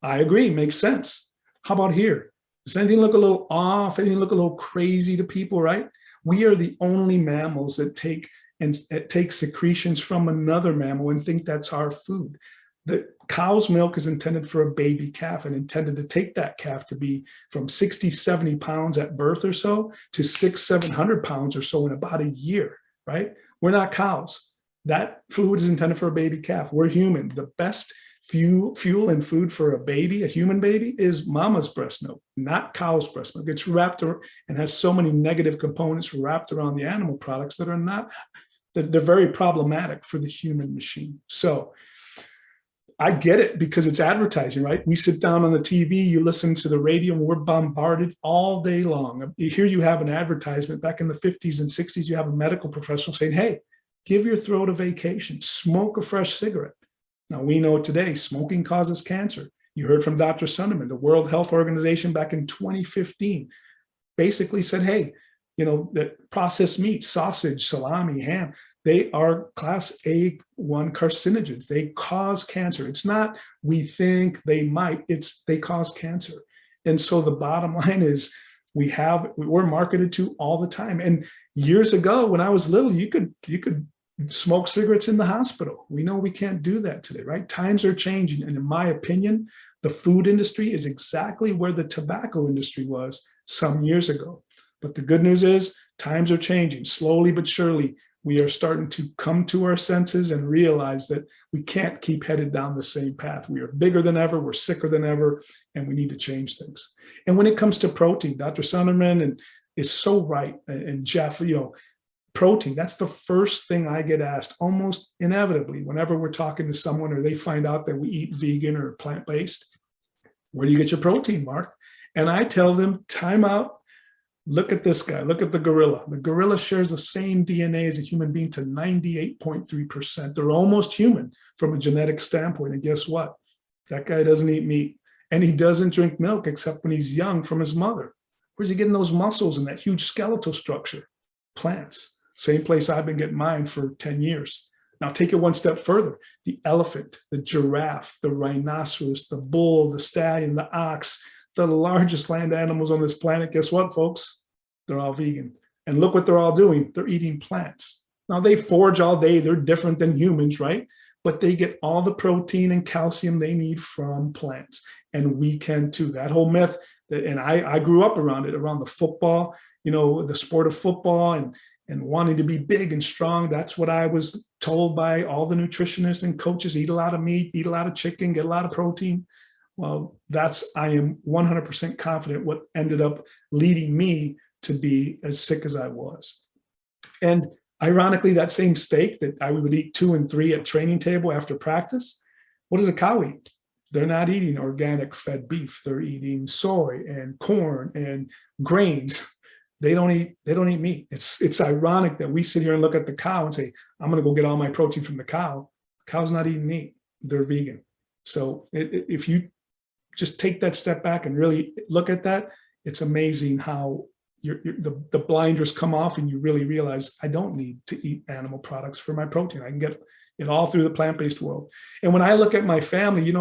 I agree. Makes sense. How about here? Does anything look a little off? Anything look a little crazy to people, right? We are the only mammals that take secretions from another mammal and think that's our food. The cow's milk is intended for a baby calf and intended to take that calf to be from 60, 70 pounds at birth or so to 600, 700 pounds or so in about a year, right? We're not cows. That food is intended for a baby calf. We're human. The best fuel and food for a baby, a human baby, is mama's breast milk, not cow's breast milk. It's wrapped around and has so many negative components wrapped around the animal products that are not, they're very problematic for the human machine. So I get it, because it's advertising, right? We sit down on the TV, you listen to the radio, and we're bombarded all day long. Here you have an advertisement back in the 50s and 60s, you have a medical professional saying, hey, give your throat a vacation, smoke a fresh cigarette. Now, we know today smoking causes cancer. You heard from Dr. Sunderman, the World Health Organization back in 2015 basically said, hey, that processed meat, sausage, salami, ham, they are class A1 carcinogens. They cause cancer. It's not we think they might, it's they cause cancer. And so the bottom line is we're marketed to all the time. And years ago, when I was little, you could smoke cigarettes in the hospital. We know we can't do that today, right? Times are changing. And in my opinion, The food industry is exactly where the tobacco industry was some years ago. But the good news is times are changing slowly but surely. We are starting to come to our senses and realize that we can't keep headed down the same path. We are bigger than ever, we're sicker than ever, and we need to change things. And when it comes to protein, Dr. Sunderman is so right. And Jeff, protein, that's the first thing I get asked almost inevitably whenever we're talking to someone or they find out that we eat vegan or plant-based. Where do you get your protein, Mark? And I tell them, time out. Look at this guy. Look at the gorilla. The gorilla shares the same DNA as a human being to 98.3%. They're almost human from a genetic standpoint. And guess what? That guy doesn't eat meat. And he doesn't drink milk except when he's young from his mother. Where's he getting those muscles and that huge skeletal structure? Plants. Same place I've been getting mine for 10 years. Now take it one step further. The elephant, the giraffe, the rhinoceros, the bull, the stallion, the ox, the largest land animals on this planet, guess what, folks? They're all vegan. And look what they're all doing. They're eating plants. Now, they forage all day. They're different than humans, right? But they get all the protein and calcium they need from plants. And we can too. That whole myth, and I grew up around it, around the football, the sport of football and wanting to be big and strong. That's what I was told by all the nutritionists and coaches: eat a lot of meat, eat a lot of chicken, get a lot of protein. Well, I am 100% confident what ended up leading me to be as sick as I was. And ironically, that same steak that I would eat 2 and 3 at training table after practice, what does a cow eat? They're not eating organic fed beef. They're eating soy and corn and grains. They don't eat meat. It's ironic that we sit here and look at the cow and say, I'm going to go get all my protein from the cow. The cow's not eating meat. They're vegan. So if you just take that step back and really look at that, it's amazing how the blinders come off and you really realize I don't need to eat animal products for my protein. I can get it all through the plant-based world. And when I look at my family,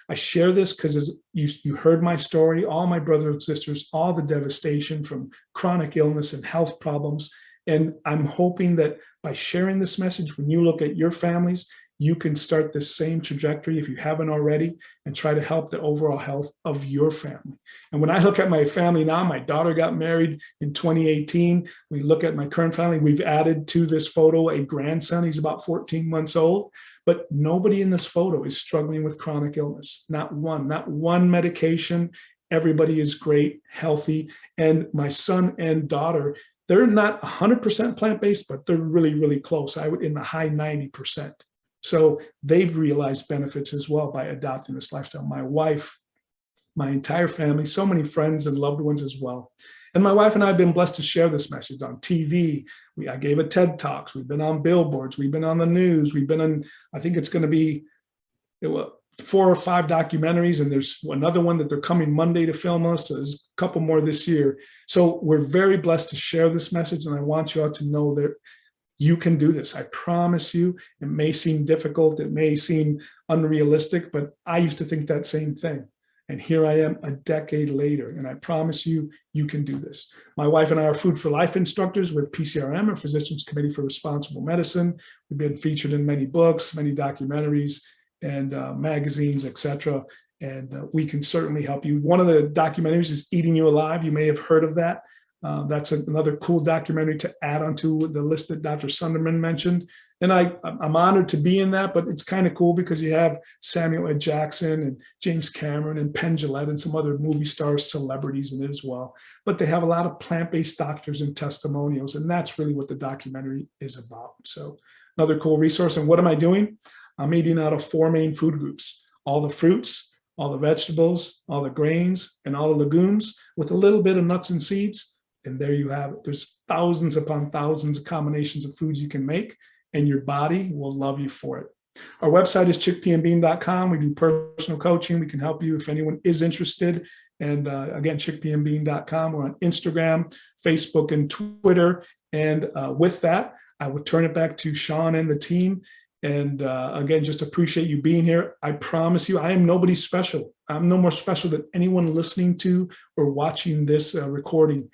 I share this because as you heard my story, all my brothers and sisters, all the devastation from chronic illness and health problems. And I'm hoping that by sharing this message, when you look at your families, you can start the same trajectory if you haven't already and try to help the overall health of your family. And when I look at my family now, my daughter got married in 2018. We look at my current family, we've added to this photo a grandson. He's about 14 months old, but nobody in this photo is struggling with chronic illness. Not one medication. Everybody is great, healthy. And my son and daughter, they're not 100% plant-based, but they're really, really close. I would in the high 90%. So they've realized benefits as well by adopting this lifestyle. My wife, my entire family, so many friends and loved ones as well. And my wife and I have been blessed to share this message on TV. I gave a TED Talks. We've been on billboards. We've been on the news. We've been on, I think it's going to be 4 or 5 documentaries. And there's another one that they're coming Monday to film us. So there's a couple more this year. So we're very blessed to share this message. And I want you all to know that you can do this. I promise you. It may seem difficult. It may seem unrealistic, but I used to think that same thing. And here I am a decade later, and I promise you, you can do this. My wife and I are Food for Life instructors with PCRM, or Physicians Committee for Responsible Medicine. We've been featured in many books, many documentaries, and magazines, etc. And we can certainly help you. One of the documentaries is Eating You Alive. You may have heard of that. That's another cool documentary to add onto the list that Dr. Sunderman mentioned. And I'm honored to be in that, but it's kind of cool because you have Samuel L. Jackson and James Cameron and Penn Jillette and some other movie stars, celebrities in it as well. But they have a lot of plant-based doctors and testimonials, and that's really what the documentary is about. So another cool resource. And what am I doing? I'm eating out of 4 main food groups: all the fruits, all the vegetables, all the grains, and all the legumes, with a little bit of nuts and seeds. And there you have it. There's thousands upon thousands of combinations of foods you can make, and your body will love you for it. Our website is chickpeabean.com. We do personal coaching. We can help you if anyone is interested. And again, chickpeabean.com. We're on Instagram, Facebook, and Twitter. And with that, I will turn it back to Sean and the team. And again, just appreciate you being here. I promise you, I am nobody special. I'm no more special than anyone listening to or watching this recording.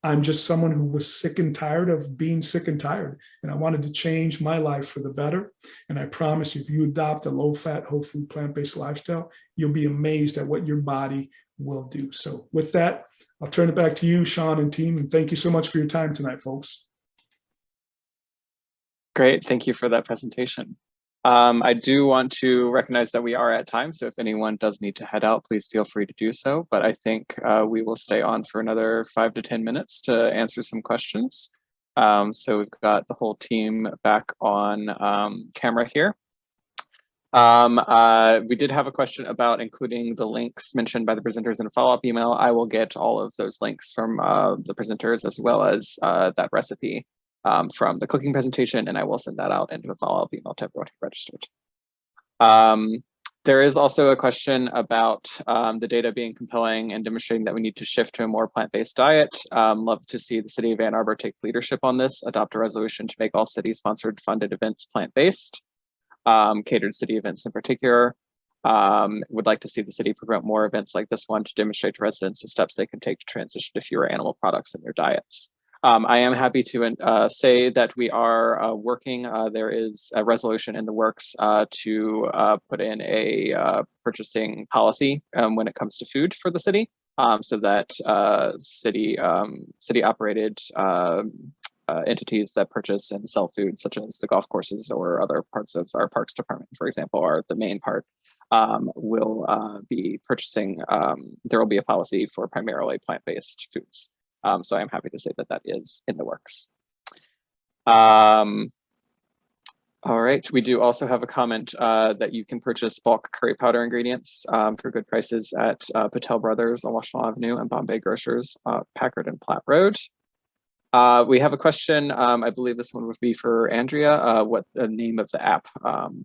I'm just someone who was sick and tired of being sick and tired. And I wanted to change my life for the better. And I promise you, if you adopt a low-fat, whole food, plant-based lifestyle, you'll be amazed at what your body will do. So with that, I'll turn it back to you, Sean and team. And thank you so much for your time tonight, folks. Great, thank you for that presentation. I do want to recognize that we are at time, so if anyone does need to head out, please feel free to do so. But I think we will stay on for another 5 to 10 minutes to answer some questions. So we've got the whole team back on camera here. We did have a question about including the links mentioned by the presenters in a follow-up email. I will get all of those links from the presenters as well as that recipe from the cooking presentation, and I will send that out into a follow-up email to everyone who registered. There is also a question about the data being compelling and demonstrating that we need to shift to a more plant-based diet. Love to see the City of Ann Arbor take leadership on this, adopt a resolution to make all city-sponsored funded events plant-based, catered city events in particular. Would like to see the city promote more events like this one to demonstrate to residents the steps they can take to transition to fewer animal products in their diets. I am happy to say that we are working. There is a resolution in the works to put in a purchasing policy when it comes to food for the city, so that city-operated entities that purchase and sell food, such as the golf courses or other parts of our parks department, for example, are the main part, will be purchasing. There will be a policy for primarily plant-based foods. So I'm happy to say that that is in the works. All right, we do also have a comment that you can purchase bulk curry powder ingredients for good prices at Patel Brothers on Washtenaw Avenue and Bombay Grocers, Packard and Platt Road. We have a question, I believe this one would be for Andrea, what the name of the app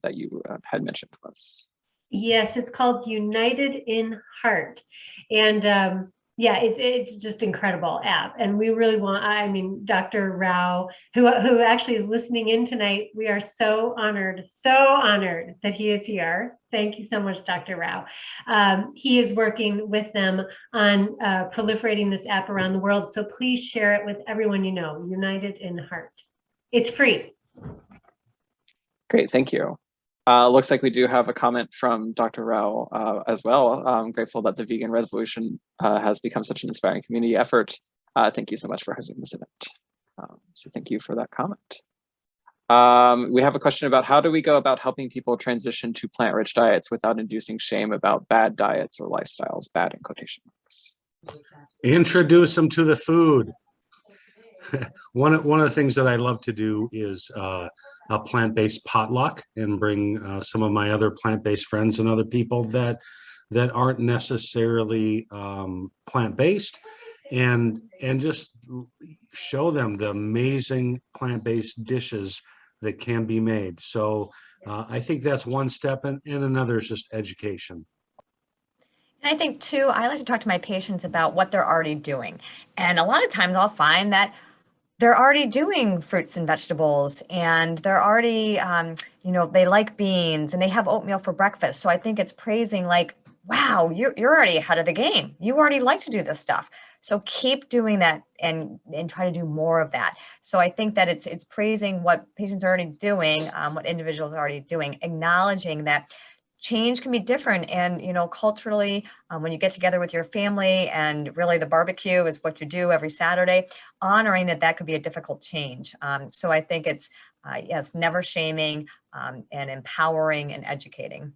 that you had mentioned was. Yes, it's called United in Heart. And yeah, it's just incredible app. And we really want, I mean, Dr. Rao, who actually is listening in tonight, we are so honored that he is here. Thank you so much, Dr. Rao. He is working with them on proliferating this app around the world. So please share it with everyone you know, United in Heart. It's free. Great, thank you. Looks like we do have a comment from Dr. Rao as well. I'm grateful that the vegan revolution has become such an inspiring community effort. Thank you so much for hosting this event. So thank you for that comment. We have a question about how do we go about helping people transition to plant-rich diets without inducing shame about bad diets or lifestyles, bad in quotation marks. Introduce them to the food. One of the things that I love to do is a plant-based potluck and bring some of my other plant-based friends and other people that aren't necessarily plant-based, and just show them the amazing plant-based dishes that can be made. So I think that's one step, and another is just education. And I think too, I like to talk to my patients about what they're already doing. And a lot of times I'll find that they're already doing fruits and vegetables, and they're already, they like beans and they have oatmeal for breakfast. So I think it's praising like, wow, you're already ahead of the game. You already like to do this stuff. So keep doing that and try to do more of that. So I think that it's praising what patients are already doing, what individuals are already doing, acknowledging that change can be different. And, culturally, when you get together with your family and really the barbecue is what you do every Saturday, honoring that could be a difficult change. So I think it's, yes, never shaming and empowering and educating.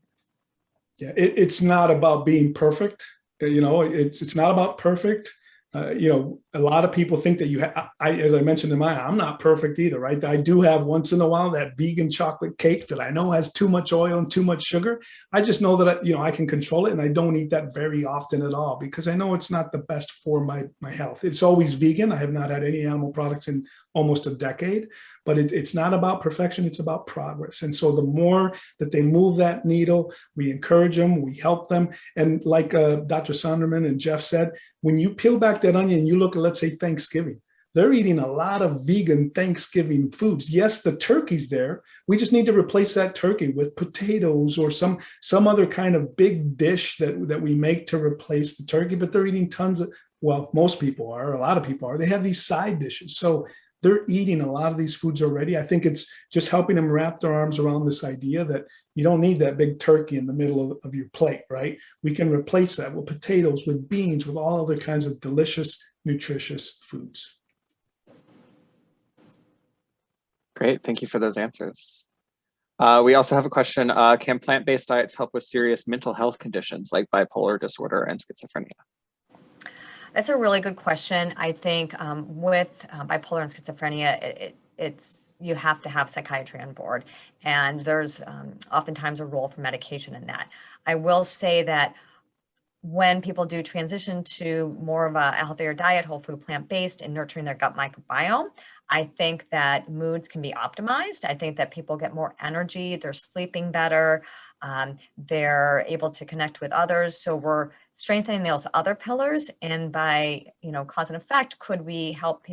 Yeah, it's not about being perfect. It's not about perfect. A lot of people think that as I mentioned in I'm not perfect either, right? I do have once in a while that vegan chocolate cake that I know has too much oil and too much sugar. I just know that, I can control it, and I don't eat that very often at all because I know it's not the best for my health. It's always vegan. I have not had any animal products in almost a decade, but it's not about perfection. It's about progress. And so the more that they move that needle, we encourage them, we help them. And like Dr. Sunderman and Jeff said, when you peel back that onion, you look at, let's say, Thanksgiving. They're eating a lot of vegan Thanksgiving foods. Yes, the turkey's there. We just need to replace that turkey with potatoes or some other kind of big dish that we make to replace the turkey. But they're eating tons well, most people are, a lot of people are, they have these side dishes. So they're eating a lot of these foods already. I think it's just helping them wrap their arms around this idea that you don't need that big turkey in the middle of your plate, right? We can replace that with potatoes, with beans, with all other kinds of delicious, nutritious foods. Great, thank you for those answers. We also have a question, can plant-based diets help with serious mental health conditions like bipolar disorder and schizophrenia? That's a really good question. I think with bipolar and schizophrenia, it's you have to have psychiatry on board, and there's oftentimes a role for medication in that. I will say that when people do transition to more of a healthier diet, whole food, plant-based, and nurturing their gut microbiome, I think that moods can be optimized. I think that people get more energy, they're sleeping better, they're able to connect with others. So we're strengthening those other pillars, and by cause and effect, could we help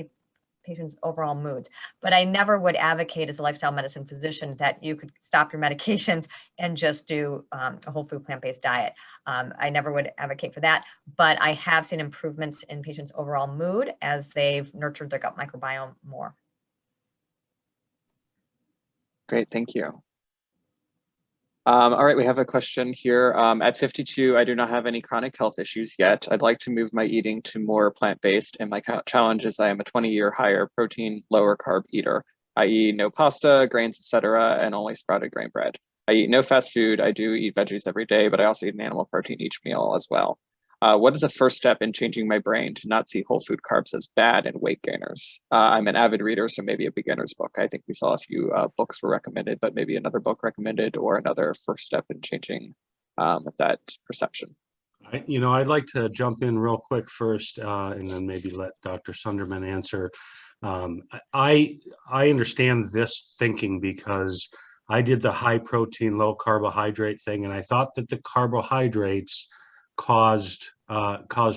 patients' overall moods? But I never would advocate as a lifestyle medicine physician that you could stop your medications and just do a whole food plant-based diet. I never would advocate for that, but I have seen improvements in patients' overall mood as they've nurtured their gut microbiome more. Great, thank you. All right, we have a question here. At 52, I do not have any chronic health issues yet. I'd like to move my eating to more plant-based, and my challenge is I am a 20-year higher protein, lower carb eater, i.e. no pasta, grains, etc., and only sprouted grain bread. I eat no fast food. I do eat veggies every day, but I also eat an animal protein each meal as well. What is the first step in changing my brain to not see whole food carbs as bad and weight gainers? I'm an avid reader, so maybe a beginner's book. I think we saw a few books were recommended, but maybe another book recommended or another first step in changing that perception. I'd like to jump in real quick first, and then maybe let Dr. Sunderman answer. I understand this thinking because I did the high protein, low carbohydrate thing, and I thought that the carbohydrates caused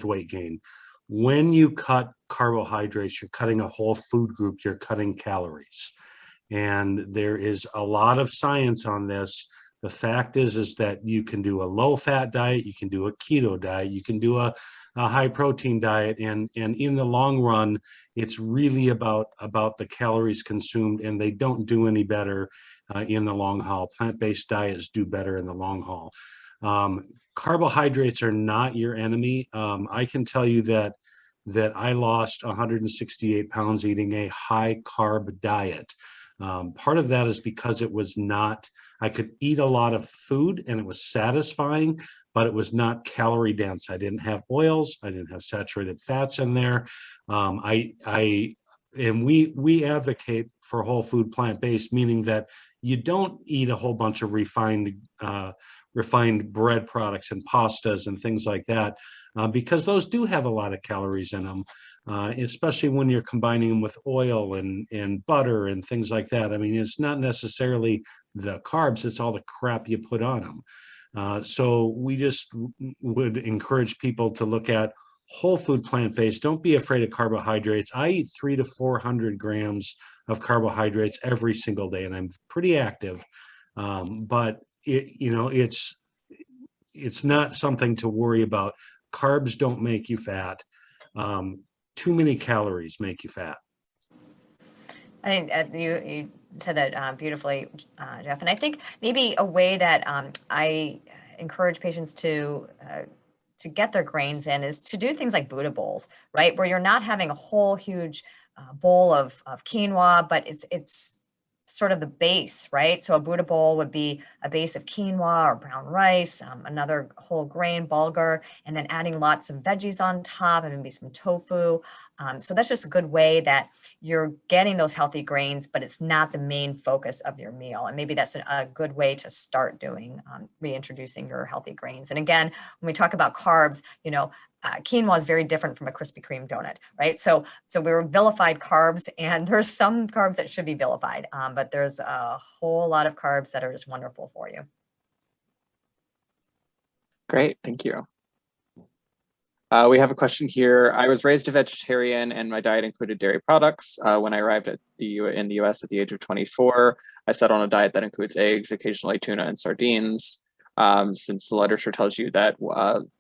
weight gain. When you cut carbohydrates, you're cutting a whole food group, you're cutting calories. And there is a lot of science on this. The fact is that you can do a low fat diet, you can do a keto diet, you can do a high protein diet, and in the long run, it's really about the calories consumed, and they don't do any better in the long haul. Plant-based diets do better in the long haul. Carbohydrates are not your enemy. I can tell you that I lost 168 pounds eating a high carb diet. Part of that is because it was not, I could eat a lot of food and it was satisfying, but it was not calorie dense. I didn't have oils, I didn't have saturated fats in there. And we advocate for whole food plant-based, meaning that you don't eat a whole bunch of refined bread products and pastas and things like that, because those do have a lot of calories in them, especially when you're combining them with oil and butter and things like that. I mean, it's not necessarily the carbs, it's all the crap you put on them. So we just would encourage people to look at whole food plant-based. Don't be afraid of carbohydrates. I eat 300 to 400 grams of carbohydrates every single day, and I'm pretty active. But it's not something to worry about. Carbs don't make you fat. Too many calories make you fat. I think you said that beautifully, Jeff. And I think maybe a way that I encourage patients to get their grains in is to do things like Buddha bowls, right? Where you're not having a whole huge bowl of quinoa, but it's sort of the base, right? So a Buddha bowl would be a base of quinoa or brown rice, another whole grain, bulgur, and then adding lots of veggies on top and maybe some tofu. So that's just a good way that you're getting those healthy grains, but it's not the main focus of your meal. And maybe that's a good way to start doing, reintroducing your healthy grains. And again, when we talk about carbs, quinoa is very different from a Krispy Kreme donut, right? So we're vilified carbs, and there's some carbs that should be vilified, but there's a whole lot of carbs that are just wonderful for you. Great, thank you. We have a question here. I was raised a vegetarian and my diet included dairy products. When I arrived in the US at the age of 24, I set on a diet that includes eggs, occasionally tuna and sardines. since the literature tells you that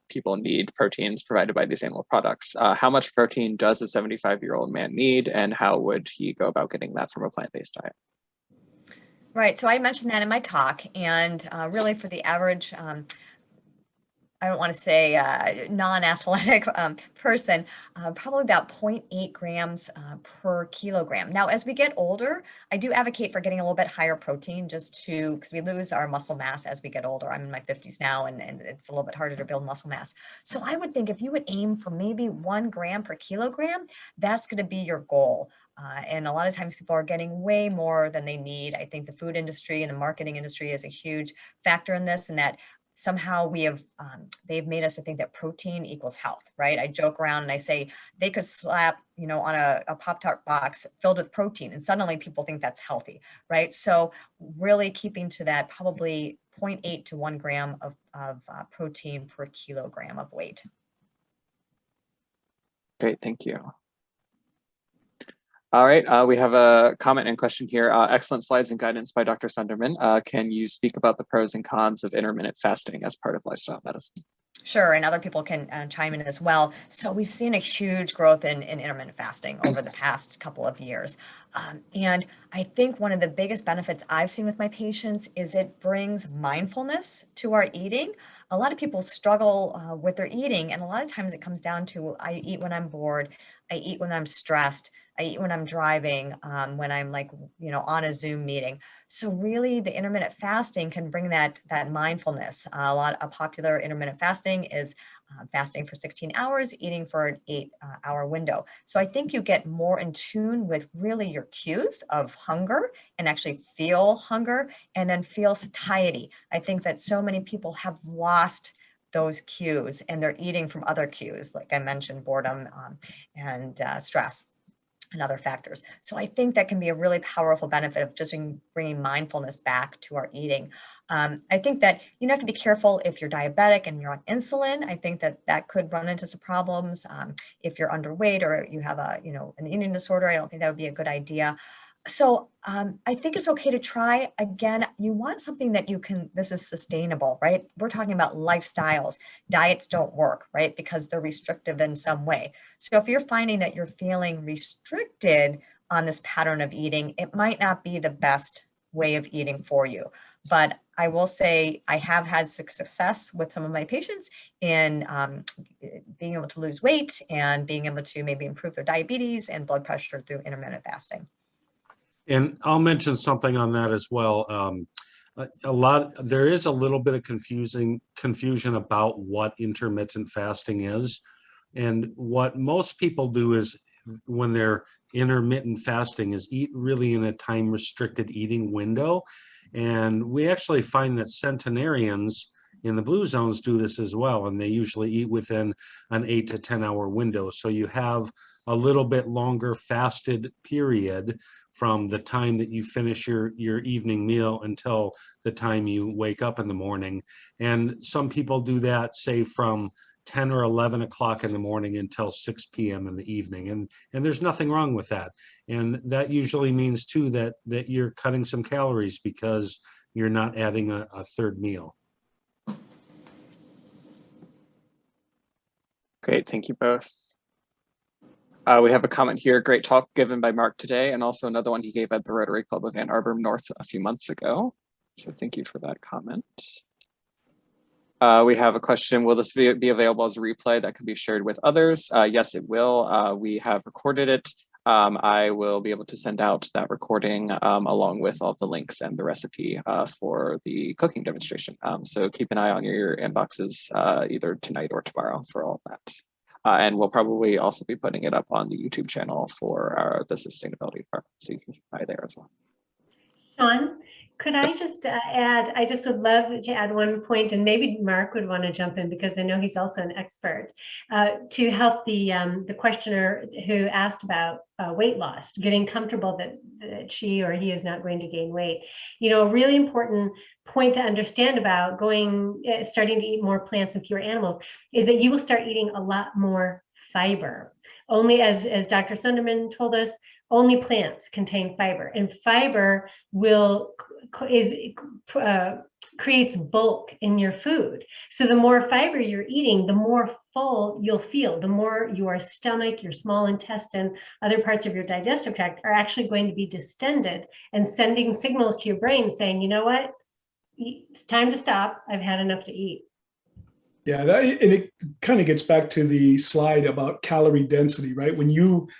people need proteins provided by these animal products. How much protein does a 75-year-old man need, and how would he go about getting that from a plant-based diet? Right. So I mentioned that in my talk, and really for the average, I don't want to say non-athletic person, probably about 0.8 grams per kilogram. Now, as we get older, I do advocate for getting a little bit higher protein because we lose our muscle mass as we get older. I'm in my 50s now, and it's a little bit harder to build muscle mass. So I would think if you would aim for maybe 1 gram per kilogram, that's going to be your goal. And a lot of times people are getting way more than they need. I think the food industry and the marketing industry is a huge factor in this, and that somehow they've made us to think that protein equals health, right? I joke around and I say they could slap, on a Pop-Tart box filled with protein, and suddenly people think that's healthy, right? So really keeping to that probably 0.8 to 1 gram of protein per kilogram of weight. Great, thank you. All right, we have a comment and question here. Excellent slides and guidance by Dr. Sunderman. Can you speak about the pros and cons of intermittent fasting as part of lifestyle medicine? Sure, and other people can chime in as well. So we've seen a huge growth in intermittent fasting over the past couple of years. And I think one of the biggest benefits I've seen with my patients is it brings mindfulness to our eating. A lot of people struggle with their eating, and a lot of times it comes down to I eat when I'm bored, I eat when I'm stressed, I eat when I'm driving, when I'm on a Zoom meeting. So really the intermittent fasting can bring that mindfulness. A popular intermittent fasting is fasting for 16 hours, eating for an 8-hour window. So I think you get more in tune with really your cues of hunger and actually feel hunger, and then feel satiety. I think that so many people have lost those cues, and they're eating from other cues, like I mentioned, boredom and stress and other factors. So I think that can be a really powerful benefit of just bringing mindfulness back to our eating. I think that you have to be careful if you're diabetic and you're on insulin. I think that could run into some problems. If you're underweight or you have an eating disorder, I don't think that would be a good idea. So I think it's okay to try. Again, you want something that this is sustainable, right? We're talking about lifestyles. Diets don't work, right? Because they're restrictive in some way. So if you're finding that you're feeling restricted on this pattern of eating, it might not be the best way of eating for you. But I will say I have had success with some of my patients in being able to lose weight and being able to maybe improve their diabetes and blood pressure through intermittent fasting. And I'll mention something on that as well. There is a little bit of confusion about what intermittent fasting is. And what most people do is when they're intermittent fasting is eat really in a time restricted eating window. And we actually find that centenarians in the blue zones do this as well. And they usually eat within an 8 to 10 hour window. So you have a little bit longer fasted period from the time that you finish your evening meal until the time you wake up in the morning. And some people do that, say, from 10 or 11 o'clock in the morning until 6 p.m. in the evening. And there's nothing wrong with that. And that usually means, too, that you're cutting some calories because you're not adding a third meal. Great, thank you both. We have a comment here, great talk given by Mark today, and also another one he gave at the Rotary Club of Ann Arbor North a few months ago. So thank you for that comment. We have a question, will this be available as a replay that can be shared with others? Yes, it will. We have recorded it. I will be able to send out that recording along with all of the links and the recipe for the cooking demonstration. So keep an eye on your inboxes either tonight or tomorrow for all of that. And we'll probably also be putting it up on the YouTube channel for the sustainability department, so you can keep an eye there as well. Sean, could Yes. I just add, I just would love to add one point, and maybe Mark would want to jump in because I know he's also an expert, to help the questioner who asked about weight loss, getting comfortable that she or he is not going to gain weight. A really important point to understand about starting to eat more plants and fewer animals is that you will start eating a lot more fiber. Only, as Dr. Sunderman told us, only plants contain fiber, and fiber will creates bulk in your food. So the more fiber you're eating, the more full you'll feel, the more your stomach, your small intestine, other parts of your digestive tract are actually going to be distended and sending signals to your brain saying, you know what, it's time to stop. I've had enough to eat. Yeah, and it kind of gets back to the slide about calorie density, right?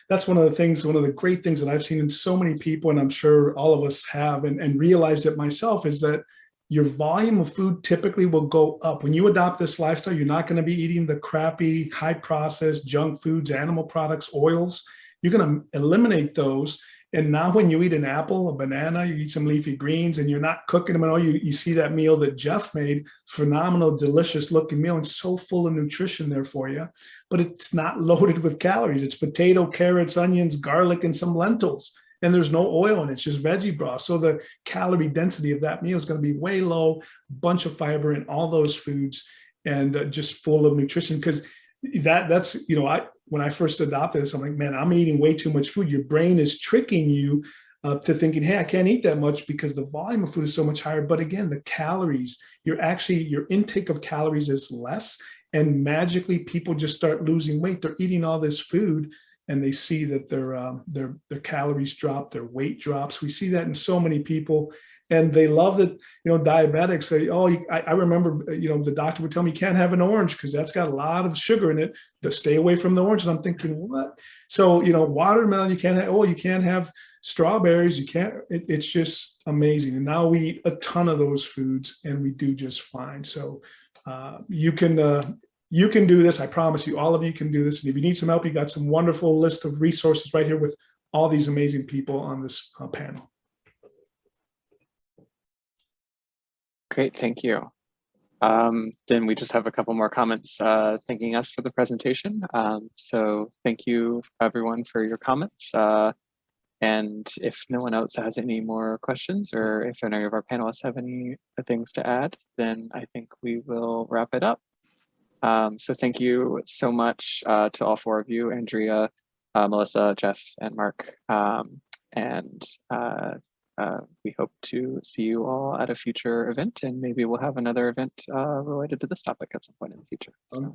That's one of the great things that I've seen in so many people, and I'm sure all of us have, and realized it myself, is that your volume of food typically will go up. When you adopt this lifestyle, you're not going to be eating the crappy, high processed junk foods, animal products, oils. You're going to eliminate those. And now when you eat an apple, a banana, you eat some leafy greens, and you're not cooking them at all, you see that meal that Jeff made, phenomenal, delicious looking meal, and so full of nutrition there for you. But it's not loaded with calories. It's potato, carrots, onions, garlic, and some lentils. And there's no oil in it. It's just veggie broth. So the calorie density of that meal is going to be way low, bunch of fiber in all those foods, and just full of nutrition. Because that's, when I first adopted this, I'm like, man, I'm eating way too much food. Your brain is tricking you to thinking, hey, I can't eat that much because the volume of food is so much higher. But again, the calories, your intake of calories is less. And magically, people just start losing weight. They're eating all this food, and they see that their calories drop, their weight drops. We see that in so many people. And they love that, diabetics say, I remember, the doctor would tell me you can't have an orange because that's got a lot of sugar in it, to stay away from the orange. And I'm thinking, what? So, watermelon, you can't have strawberries. You can't, it's just amazing. And now we eat a ton of those foods and we do just fine. So you can do this. I promise you, all of you can do this. And if you need some help, you got some wonderful list of resources right here with all these amazing people on this panel. Great, thank you. Then we just have a couple more comments thanking us for the presentation. So thank you everyone for your comments. And if no one else has any more questions, or if any of our panelists have any things to add, then I think we will wrap it up. So thank you so much to all four of you, Andrea, Melissa, Jeff, and Mark. We hope to see you all at a future event, and maybe we'll have another event related to this topic at some point in the future. So.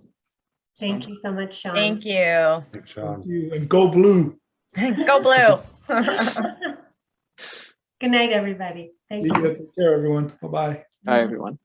Thank you so much, Sean. Thank you. Thanks, Sean. And go blue. Go blue. Good night, everybody. Thank you. Take care, everyone. Bye-bye. Bye, everyone.